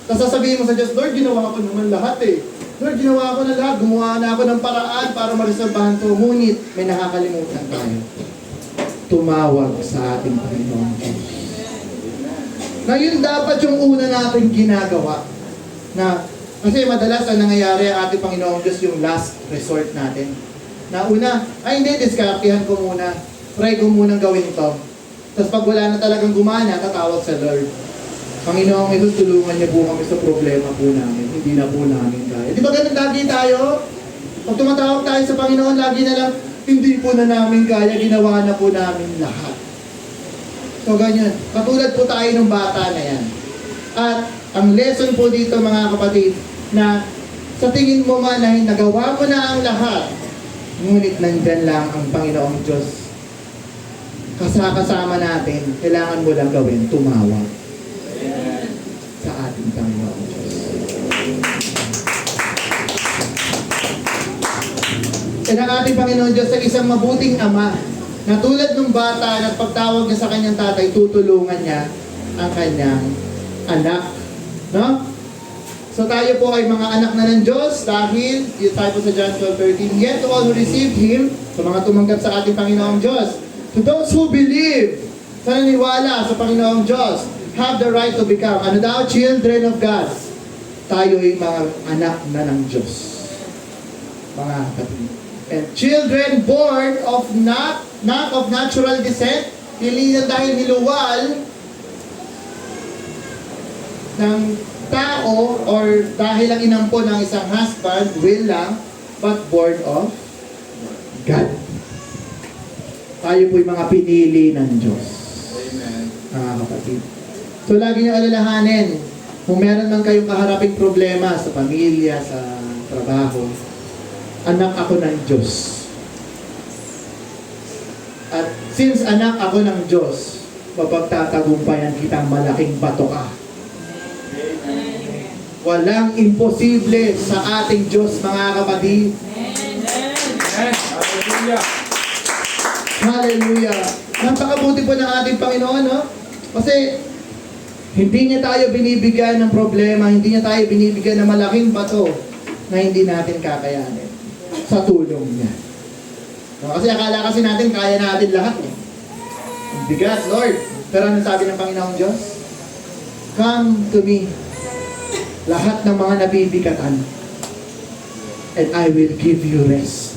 Tapos sasabihin mo sa Diyos, "Lord, ginawa ko naman lahat eh. Lord, ginawa ko na lahat, gumawa na ako ng paraan para maresolbahan to." Ngunit may nakakalimutan tayo. Tumawag sa ating Panginoon Diyos. Na yun dapat yung una natin ginagawa. Na, kasi madalas ang nangyayari ang ating Panginoon Diyos yung last resort natin. Na una, ay hindi, diskartihan ko muna. Try ko munang gawin to. Tapos pag wala na talagang gumana, tatawag sa Lord. "Panginoon, ito tulungan niyo po kami sa problema po namin. Hindi na po namin kaya." Di ba ganun lagi tayo? Pag tumatawag tayo sa Panginoon, lagi na lang, "Hindi po na namin kaya, ginawa na po namin lahat." So ganyan. Katulad po tayo ng bata na yan. At ang lesson po dito, mga kapatid, na sa tingin mo man ay nagawa mo na ang lahat, ngunit nandyan lang ang Panginoong Diyos. Kasama natin, kailangan mo lang gawin, tumawag sa ating Panginoong Diyos. And ang ating Panginoon Diyos ay isang mabuting Ama na tulad ng bata na pagtawag niya sa kanyang tatay, tutulungan niya ang kanyang anak. No? So tayo po ay mga anak na ng Diyos dahil, tayo po sa John 12:13, "Yet to all who received Him," sa mga tumanggap sa ating Panginoong Diyos, "to those who believe," sa naniwala sa Panginoong Diyos, "have the right to become," ano daw? "Children of God." Tayo ay mga anak na ng Diyos. Mga kapatid. And children born of not of natural descent, hindi na dahil niluwal ng tao or dahil lang inampo ng isang husband, will lang, but born of God. Tayo po'y mga pinili ng Diyos. Amen. Mga kapatid. So lagi niyo alalahanin, kung meron man kayong kaharaping problema sa pamilya, sa trabaho, anak ako ng Diyos. At since anak ako ng Diyos, mapagtatagumpayan kitang malaking bato ka. Walang imposible sa ating Diyos, mga kapatid. Amen. Hallelujah. Hallelujah. Napakabuti po ng ating Panginoon, no? Kasi hindi niya tayo binibigyan ng problema, hindi niya tayo binibigyan ng malaking bato na hindi natin kakayanin sa tulong niya. No? Kasi akala kasi natin kaya natin lahat. Eh. Ang bigat, Lord. Pero ano sabi ng Panginoong Diyos? "Come to me, lahat ng mga nabibigatan, and I will give you rest."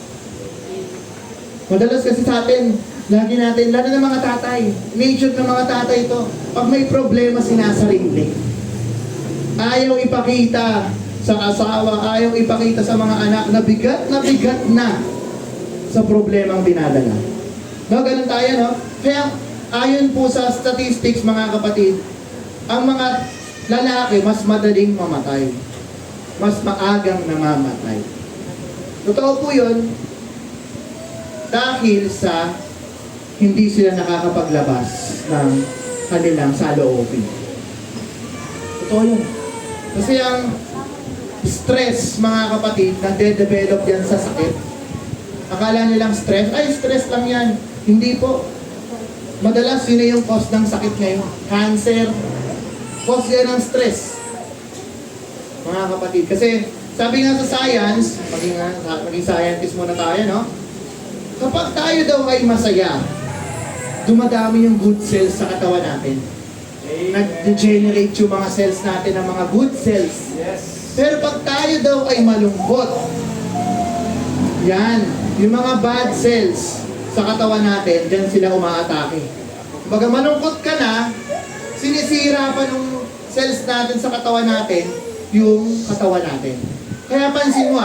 Madalas kasi sa atin, lagi natin, lalo ng mga tatay, nature ng mga tatay ito, pag may problema sinasarili. Ayaw ipakita sa asawa, ayaw ipakita sa mga anak na bigat na sa problemang dinadala. No, ganun tayo, no? Kaya, ayon po sa statistics, mga kapatid, ang mga lalaki mas madaling mamatay. Mas maagang namamatay. Totoo po yun, dahil sa hindi sila nakakapaglabas ng kanilang saloobin. Totoo yun. Kasi ang stress, mga kapatid, nade-develop yan sa sakit. Akala nilang stress, ay stress lang yan. Hindi po. Madalas yun na yung cause ng sakit ngayon. Cancer. Cause yan ng stress. Mga kapatid. Kasi sabi nga sa science, maging scientist muna tayo, no? Kapag tayo daw ay masaya, dumadami yung good cells sa katawan natin. Nag-generate yung mga cells natin ng mga good cells. Yes. Pero pag tayo daw ay malungkot, yan, yung mga bad cells sa katawan natin, dyan sila umaatake. Baga malungkot ka na, sinisira pa ng cells natin sa katawan natin, yung katawan natin. Kaya pansin mo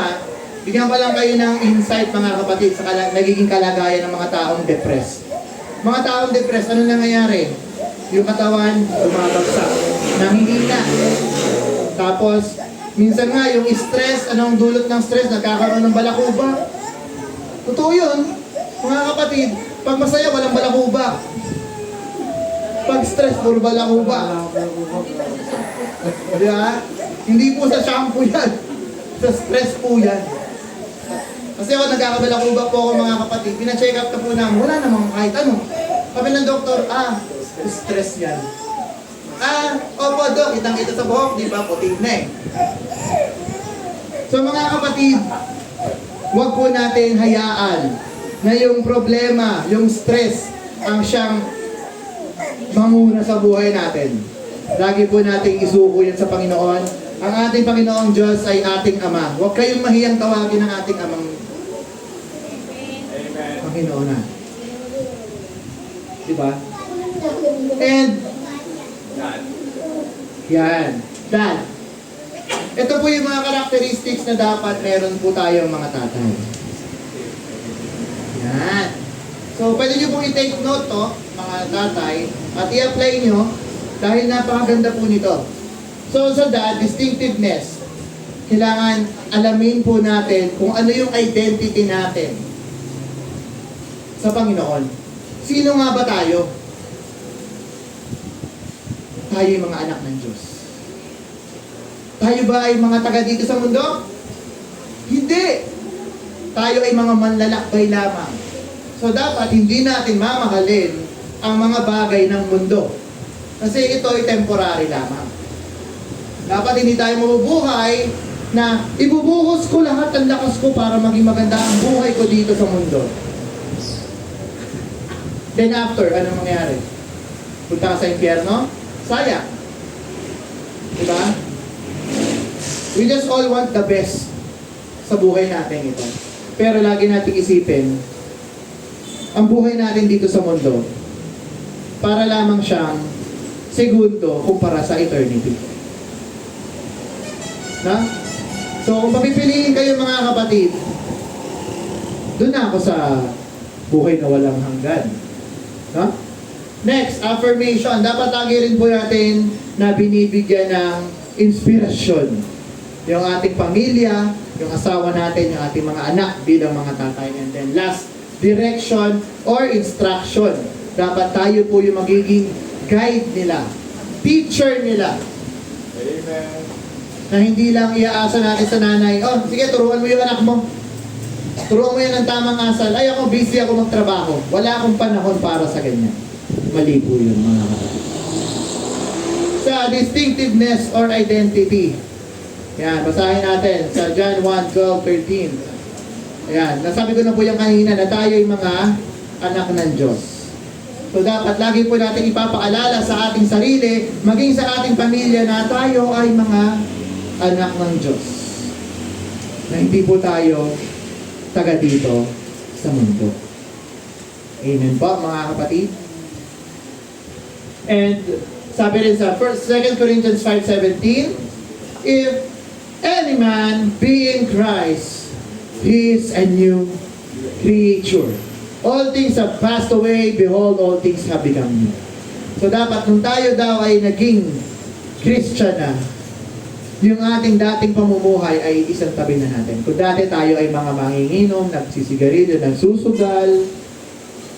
bigyan ko lang kayo ng insight, mga kapatid, sa nagiging kalagayan ng mga taong depressed. Mga taong depressed, ano nangyayari? Yung katawan, bumabagsak, nangihina. Tapos, minsan nga, yung stress, anong dulot ng stress? Nagkakaroon ng balakuba. Totoo yun, mga kapatid. Pag masaya, walang balakuba. Pag stress, puro balakuba. Diba? Hindi po sa shampoo yan. Sa stress po yan. Kasi ako nagkakabalakuba po ako, mga kapatid. Pina-check up na po namin. Wala namang kahit ano. Sabi ng doktor, stress yan. Opo, Dok, kitang-kita sa buhok, di ba? Puting na eh. So mga kapatid, huwag po natin hayaan na yung problema, yung stress, ang siyang manguna sa buhay natin. Lagi po nating isuko yan sa Panginoon. Ang ating Panginoong Diyos ay ating Ama. Huwag kayong mahiyang tawagin ng ating Amang Panginoon na. Diba? And, yan. Dad. Ito po yung mga characteristics na dapat meron po tayong mga tatay. Yan. So, pwede nyo pong i-take note to, mga tatay, at i-apply nyo dahil napakaganda po nito. So, sa dad, distinctiveness. Kailangan alamin po natin kung ano yung identity natin sa Panginoon. Sino nga ba tayo? Tayo yung mga anak ng Diyos. Tayo ba ay mga taga dito sa mundo? Hindi! Tayo ay mga manlalakbay lamang. So dapat hindi natin mamahalin ang mga bagay ng mundo. Kasi ito ay temporary lamang. Dapat hindi tayo mabubuhay na ibubuhos ko lahat ang lakas ko para maging maganda ang buhay ko dito sa mundo. Then after, anong mangyari? Punta ka sa impyerno? Sayang. Diba? We just all want the best sa buhay natin ito. Pero lagi natin isipin, ang buhay natin dito sa mundo, para lamang siyang segundo kumpara sa eternity. Na? So, kung papipiliin kayo, mga kapatid, doon na ako sa buhay na walang hanggan. No? Next, affirmation. Dapat lagi rin po natin na binibigyan ng inspirasyon. Yung ating pamilya, yung asawa natin, yung ating mga anak bilang mga tatay. And then last, direction or instruction. Dapat tayo po yung magiging guide nila, teacher nila. Amen. Na hindi lang iaasa natin sa nanay, sige, turuan mo yung anak mo. Turuan mo yan ng tamang asal. Ay, ako, busy ako magtrabaho. Wala akong panahon para sa ganyan. Mali po yun, mga kapatid. Sa distinctiveness or identity. Yan, basahin natin sa John 1:12-13. Ayan, nasabi ko na po yung kanina na tayo yung mga anak ng Diyos. So dapat lagi po natin ipapaalala sa ating sarili, maging sa ating pamilya na tayo ay mga anak ng Diyos. Na hindi po tayo taga dito sa mundo. Amen po, mga kapatid. And sabi rin sa 2 Corinthians 5:17, if any man be in Christ, he is a new creature. All things have passed away, behold, all things have become new. So dapat nung tayo daw ay naging Christian na, yung ating dating pamumuhay ay isang tabi na natin. Kung dati tayo ay mga manginginom, nagsisigarilyo, nagsusugal,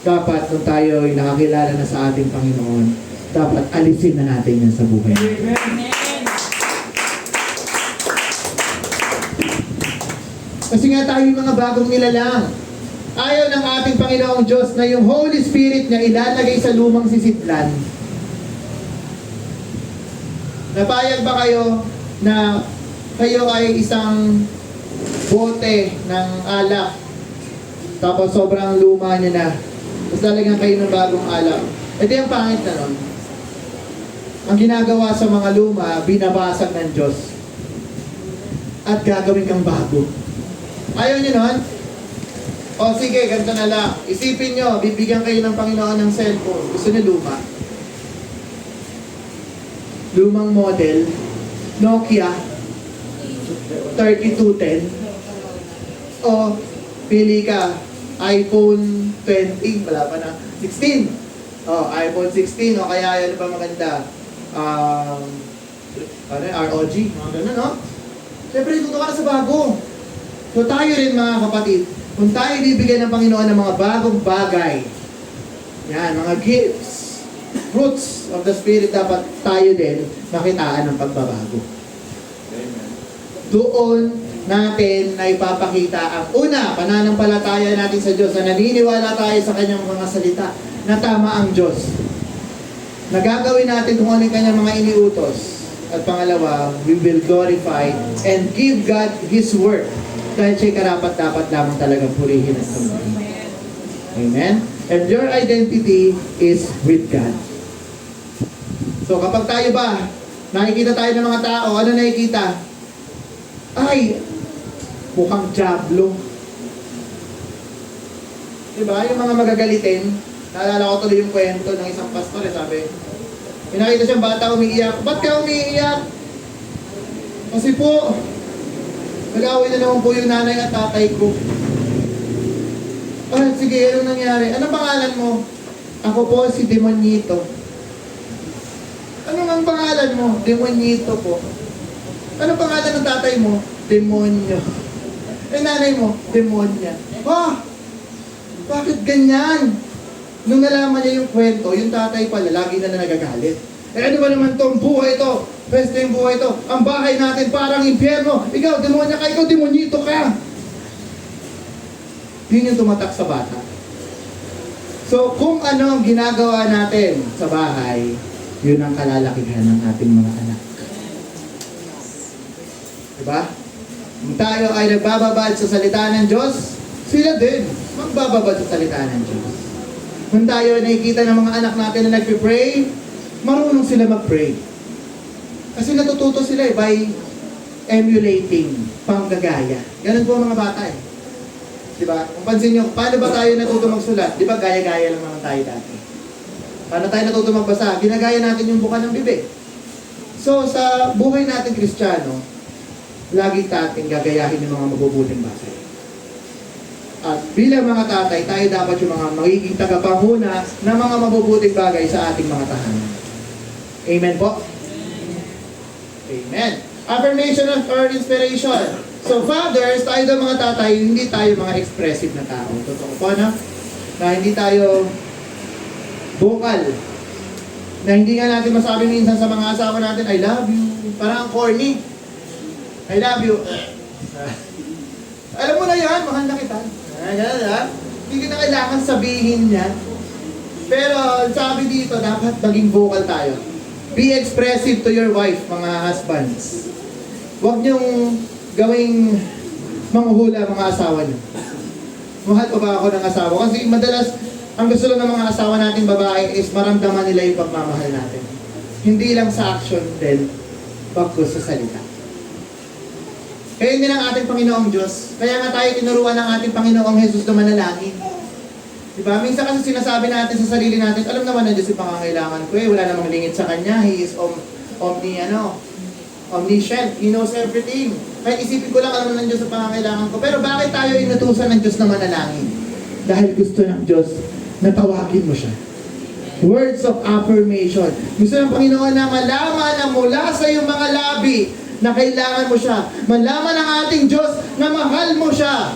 dapat nung tayo ay nakakilala na sa ating Panginoon, dapat alisin na natin yan sa buhay. Kasi nga tayo yung mga bagong nilalang. Ayaw ng ating Panginoong Diyos na yung Holy Spirit niya ilalagay sa lumang sisidlan. Napayag ba kayo na kayo ay isang bote ng alak, tapos sobrang luma niya na, tapos talagang kayo ng bagong alak? E di ang pangit na nun. Ang ginagawa sa mga luma, binabasag ng Diyos at gagawin kang bago. Ayaw niyo nun? O sige, ganito na lang. Isipin nyo, bibigyan kayo ng Panginoon ng cellphone. Gusto niyo luma? Lumang model, Nokia 3210. O pili ka, iPhone 20, wala pa na, 16. O, iPhone 16, o kaya yan pa maganda. ROG, mga ganun, no? Siyempre, tuto ka na sa bago. So tayo rin mga kapatid, kung tayo bibigyan ng Panginoon ng mga bagong bagay, yan, mga gifts, fruits of the Spirit, dapat tayo din makitaan ng pagbabago. Amen. Doon natin na ipapakita ang una, pananampalataya natin sa Diyos, na naniniwala tayo sa Kanyang mga salita, na tama ang Diyos. Nagagawin natin kung ano yung Kanyang mga iniutos. At pangalawa, we will glorify and give God His word. Dahil siya'y karapat-dapat lamang talagang purihin at sumbahin. Amen? And your identity is with God. So kapag tayo ba, nakikita tayo ng mga tao, ano nakikita? Ay, mukhang diablo. Diba? Yung mga magagalitin, naalala ko tuloy yung kwento ng isang pastor, sabi, pinakita siyang bata umiiyak. Ba't ka umiiyak? Kasi po, nag-away na naman po yung nanay at tatay ko. Ah, sige, anong nangyari? Anong pangalan mo? Ako po si Demonito. Anong ang pangalan mo? Demonito po. Anong pangalan ng tatay mo? Demonyo. Eh, nanay mo? Demonya. Ah! Bakit ganyan? Nung nalaman niya yung kwento, yung tatay pala, lagi na nagagalit. Eh, ano ba naman to? Ang buhay ito. Pwesta yung buhay ito. Ang bahay natin parang impyerno. Ikaw, demonya ka. Ikaw, demonyito ka. Yun yung tumatak sa bata. So, kung ano ang ginagawa natin sa bahay, yun ang kalalakihan ng ating mga anak. Diba? Kung tayo ay nagbababad sa salita ng Diyos, sila din magbababad sa salita ng Diyos. Kung tayo ay nakikita ng mga anak natin na nagpipray, marunong sila mag-pray. Kasi natututo sila by emulating, panggagaya. Ganun po ang mga bata eh. Diba? Kung pansin nyo, paano ba tayo natuto magsulat? Diba gaya-gaya lang naman tayo dati? Paano tayo natuto magbasa? Ginagaya natin yung buka ng bibig. So, sa buhay natin Kristiyano, lagi natin gagayahin yung mga mabubuting bagay. At bilang mga tatay, tayo dapat yung mga magiging tagapanguna ng mga mabubuting bagay sa ating mga tahanan. Amen po? Amen. Affirmation or inspiration. So fathers, tayo daw mga tatay, hindi tayo mga expressive na tao. Totoo po, no? Na hindi tayo vocal. Na hindi nga natin masabi minsan sa mga asawa natin, I love you. Parang corny. I love you. Alam mo na yan, mahal na kita. Hindi ko na kailangan sabihin yan. Pero sabi dito, dapat maging vocal tayo. Be expressive to your wife, mga husbands. Huwag niyong gawing manghuhula mga asawa niyo. Mahal pa ba ako ng asawa? Kasi madalas, ang gusto lang ng mga asawa natin babae is maramdaman nila yung pagmamahal natin. Hindi lang sa action din, bagkus sa salita. Kaya din ang ating Panginoong Diyos. Kaya nga tayo tinuruan ng ating Panginoong Jesus na manalangin. Diba? Minsan kasi sinasabi natin sa sarili natin, alam naman na Diyos yung pangangailangan ko eh. Wala namang lingid sa Kanya. He is omniscient. He knows everything. Kahit isipin ko lang alam ng Diyos sa pangangailangan ko. Pero bakit tayo inutusan ng Diyos na manalangin? Dahil gusto ng Diyos na tawagin mo siya. Words of affirmation. Gusto ng Panginoon na malaman na mula sa iyong mga labi na kailangan mo siya. Malaman ng ating Diyos na mahal mo siya.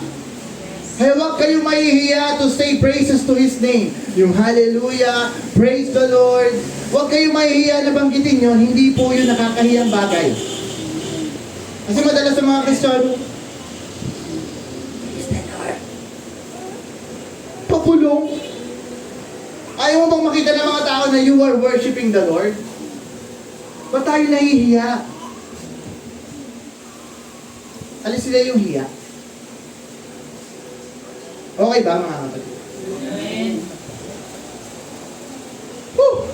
Kaya huwag kayong mahihiya to say praises to His name. Yung hallelujah, praise the Lord. Huwag kayong mahihiya na banggitin yun. Hindi po yun nakakahiyang bagay. Kasi madalas sa mga Kristiyano, praise the Lord. Papulong. Ayaw mo bang makita ng mga tao na you are worshiping the Lord? Ba't tayo nahihiya? Alis sila yung hiya. Okay ba mga kapatid? Amen. Woo!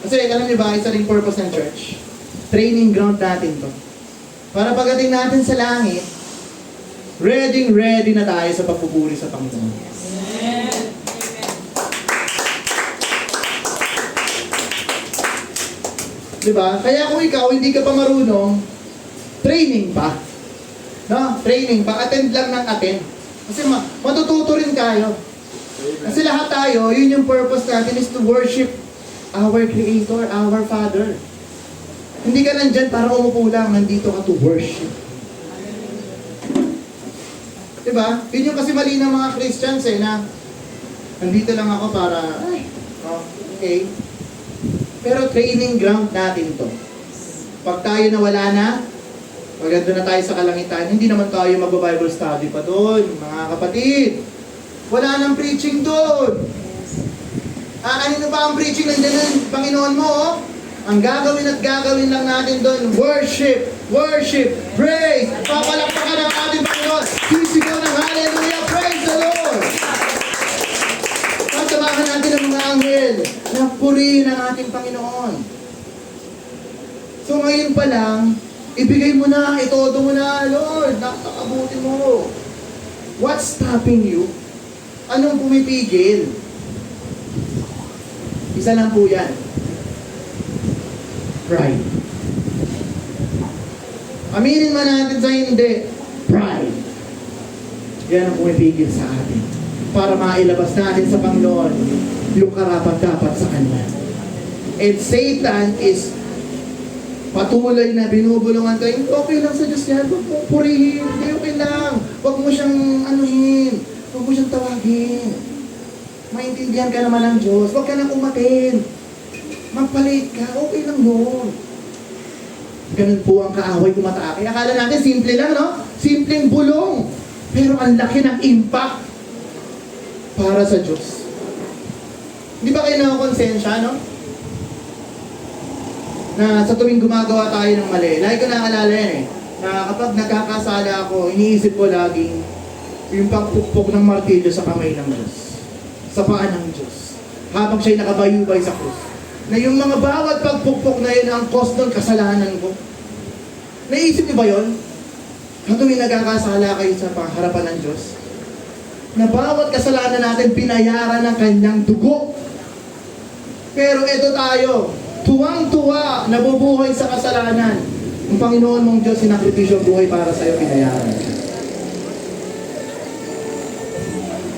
Kasi alam niyo ba, isa ring purpose ng church. Training ground natin to. Para pagdating natin sa langit, ready na tayo sa pagpupuri sa Panginoon. Amen. Diba? Kaya kung ikaw hindi ka pa marunong, training pa. No? Training pa. Attend lang ng attend. Kasi matututo rin tayo. Kasi lahat tayo, yun yung purpose natin is to worship our Creator, our Father. Hindi ka nandyan para umupo lang, nandito ka to worship. Diba? Yun yung kasi mali ng mga Christians na nandito lang ako para, okay. Pero training ground natin to. Pag tayo nawala na, pag na tayo sa kalangitan, hindi naman tayo mag-Bible study pa doon, mga kapatid. Wala nang preaching doon. Ano ba ang preaching? Nandiyan ng Panginoon mo, oh. Ang gagawin at gagawin lang natin doon, worship, praise. Papalakpakan ang ating Panginoon. Sisigaw ng hallelujah, praise the Lord. Pagsabahan natin ang mga anghel na purihin ang ating Panginoon. So ngayon pa lang, ibigay mo na, itodo mo na, Lord, nakakabuti mo. What's stopping you? Anong pumipigil? Isa lang po yan. Pride. Aminin man natin sa hindi, pride. Yan ang pumipigil sa atin. Para mailabas natin sa Panginoon yung karapat-dapat sa Kanya. And Satan is patuloy na binubulungan tayo, okay lang sa Diyos yan, huwag mong purihin, hindi okay lang. Huwag mo siyang anuhin, huwag mo siyang tawagin. Maintindihan ka naman ng Diyos, huwag ka nang umatin. Magpalit ka, okay lang yun. Ganun po ang kaaway tumatake. Akala natin simple lang, no? Simpleng bulong. Pero ang laki ng impact para sa Diyos. Hindi ba kayo nakakonsensya, no? Na sa tuwing gumagawa tayo ng mali, lagi ko naalala yan na kapag nagkakasala ako, iniisip ko laging yung pagpukpok ng martilyo sa kamay ng Diyos, sa paa ng Diyos, habang siya'y nakabayubay sa krus. Na yung mga bawat pagpukpok na yun ang cost ng kasalanan ko. Naisip niyo ba yun? Na tuwing nagkakasala kayo sa harapan ng Diyos, na bawat kasalanan natin binayaran ng kanyang dugo. Pero ito tayo, tuwang-tuwa, nabubuhay sa kasalanan. Ang Panginoon mong Diyos, sinakripisyo ang buhay para sa'yo, pinayaran.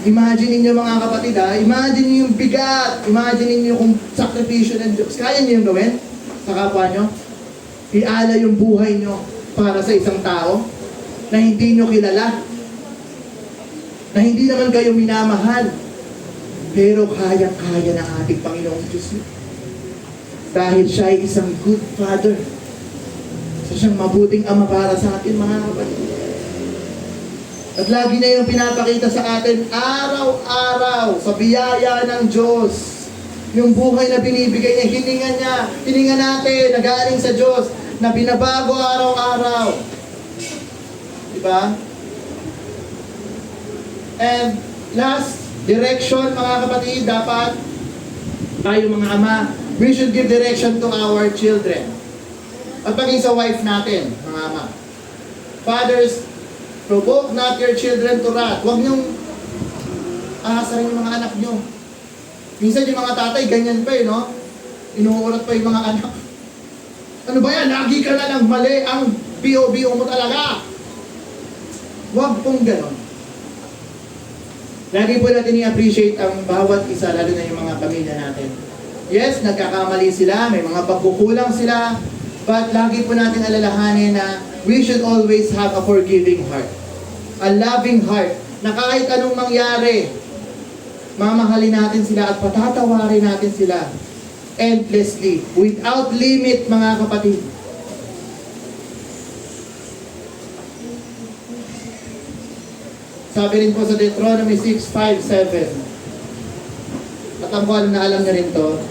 Imagine ninyo mga kapatid imagine niyo yung bigat, imagine niyo kung sakripisyo ng Diyos. Kaya niyo yung gawin sa kapwa nyo? Iala yung buhay nyo para sa isang tao na hindi nyo kilala, na hindi naman kayo minamahal, pero kaya-kaya ng ating Panginoong Diyos. Dahil siya ay isang good father. So siyang mabuting ama para sa atin mga kapatid. At lagi na yung pinapakita sa atin araw-araw sa biyaya ng Diyos. Yung buhay na binibigay niya, hininga natin, nagaling sa Diyos, na binabago araw-araw. Diba? And last, direction mga kapatid, dapat tayo mga ama, we should give direction to our children. At maging sa wife natin, mga ama. Fathers, provoke not your children to wrath. Huwag niyong aasarin yung mga anak niyo. Minsan yung mga tatay, ganyan pa no? Inuurat pa yung mga anak. Ano ba yan? Lagi ka na lang mali ang BO mo talaga. Huwag pong ganon. Lagi po natin i-appreciate ang bawat isa, lalo na yung mga pamilya natin. Yes, nagkakamali sila, may mga pagkukulang sila, but lagi po natin alalahanin na we should always have a forgiving heart. A loving heart, na kahit anong mangyari, mamahalin natin sila at patatawarin natin sila endlessly, without limit, mga kapatid. Sabi rin po sa Deuteronomy 6:5-7. At ang alam na alam na rin to,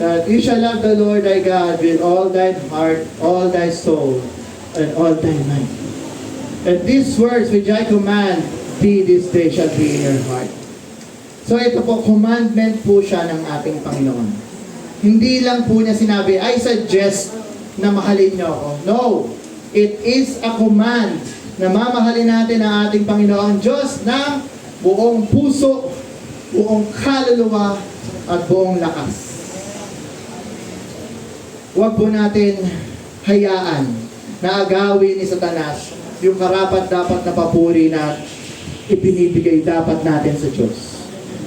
that you shall love the Lord thy God with all thy heart, all thy soul, and all thy might. And these words which I command thee this day shall be in your heart. So ito po, commandment po siya ng ating Panginoon. Hindi lang po niya sinabi, I suggest na mahalin niyo ako. No, it is a command na mamahalin natin ang ating Panginoon Diyos ng buong puso, buong kaluluwa, at buong lakas. Huwag po natin hayaan na agawin ni Satanas yung karapat-dapat na papuri na ibinibigay dapat natin sa Diyos.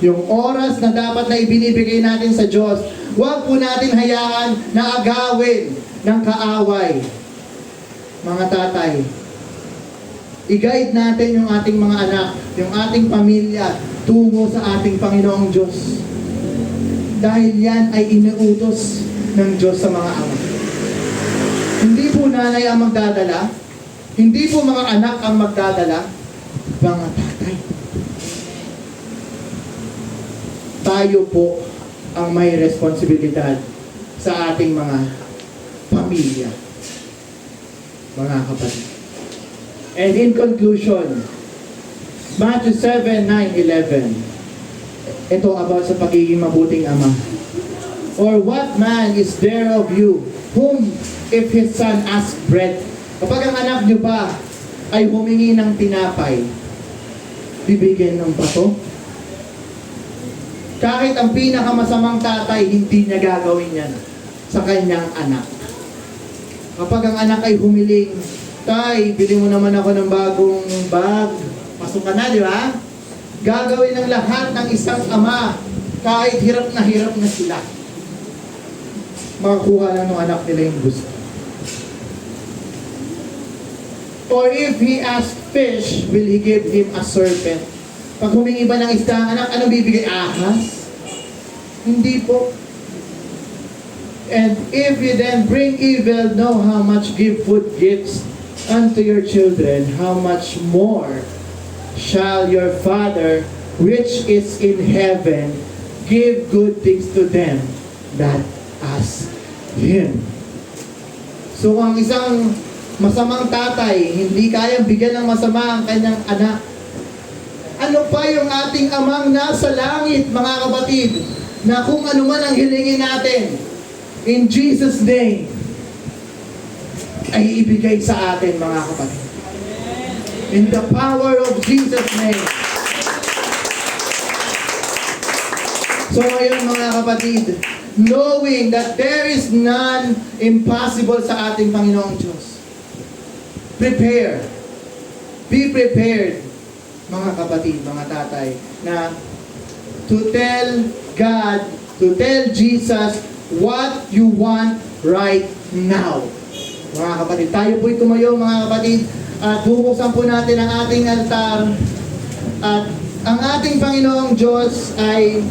Yung oras na dapat na ibinibigay natin sa Diyos, huwag po natin hayaan na agawin ng kaaway. Mga tatay, i-guide natin yung ating mga anak, yung ating pamilya, tungo sa ating Panginoong Diyos. Dahil yan ay inuutos ng Diyos sa mga ama. Hindi po nanay ang magdadala, hindi po mga anak ang magdadala, mga tatay. Tayo po ang may responsibilidad sa ating mga pamilya, mga kapatid. And in conclusion, Matthew 7:9-11. Ito about sa pagiging mabuting ama. Or what man is there of you, whom if his son asks bread, kapag ang anak niyo ba ay humingi ng tinapay, bibigyan ng bato? Kahit ang pinakamasamang tatay, hindi niya gagawin yan sa kanyang anak. Kapag ang anak ay humiling, tay, bili mo naman ako ng bagong bag. Pasok ka na, di ba? Gagawin ng lahat ng isang ama, kahit hirap na sila. Makakuha lang ng anak nila yung gusto. Or if he asks fish, will he give him a serpent? Pag humingi ba ng isda ang anak, anong bibigay? Ahas? Hindi po. And if you then bring evil, know how much give good gifts unto your children, how much more shall your Father which is in heaven give good things to them that ask Him. So kung ang isang masamang tatay hindi kayang bigyan ng masama ang kanyang anak, ano pa yung ating amang nasa langit, mga kapatid, na kung ano man ang hilingin natin, in Jesus' name, ay ibigay sa atin, mga kapatid. In the power of Jesus' name. So ngayon, mga kapatid, knowing that there is none impossible sa ating Panginoong Diyos, prepare. Be prepared, mga kapatid, mga tatay, na to tell God, to tell Jesus what you want right now. Mga kapatid, tayo po'y tumayo, mga kapatid, at bubuksan po natin ang ating altar. At ang ating Panginoong Diyos ay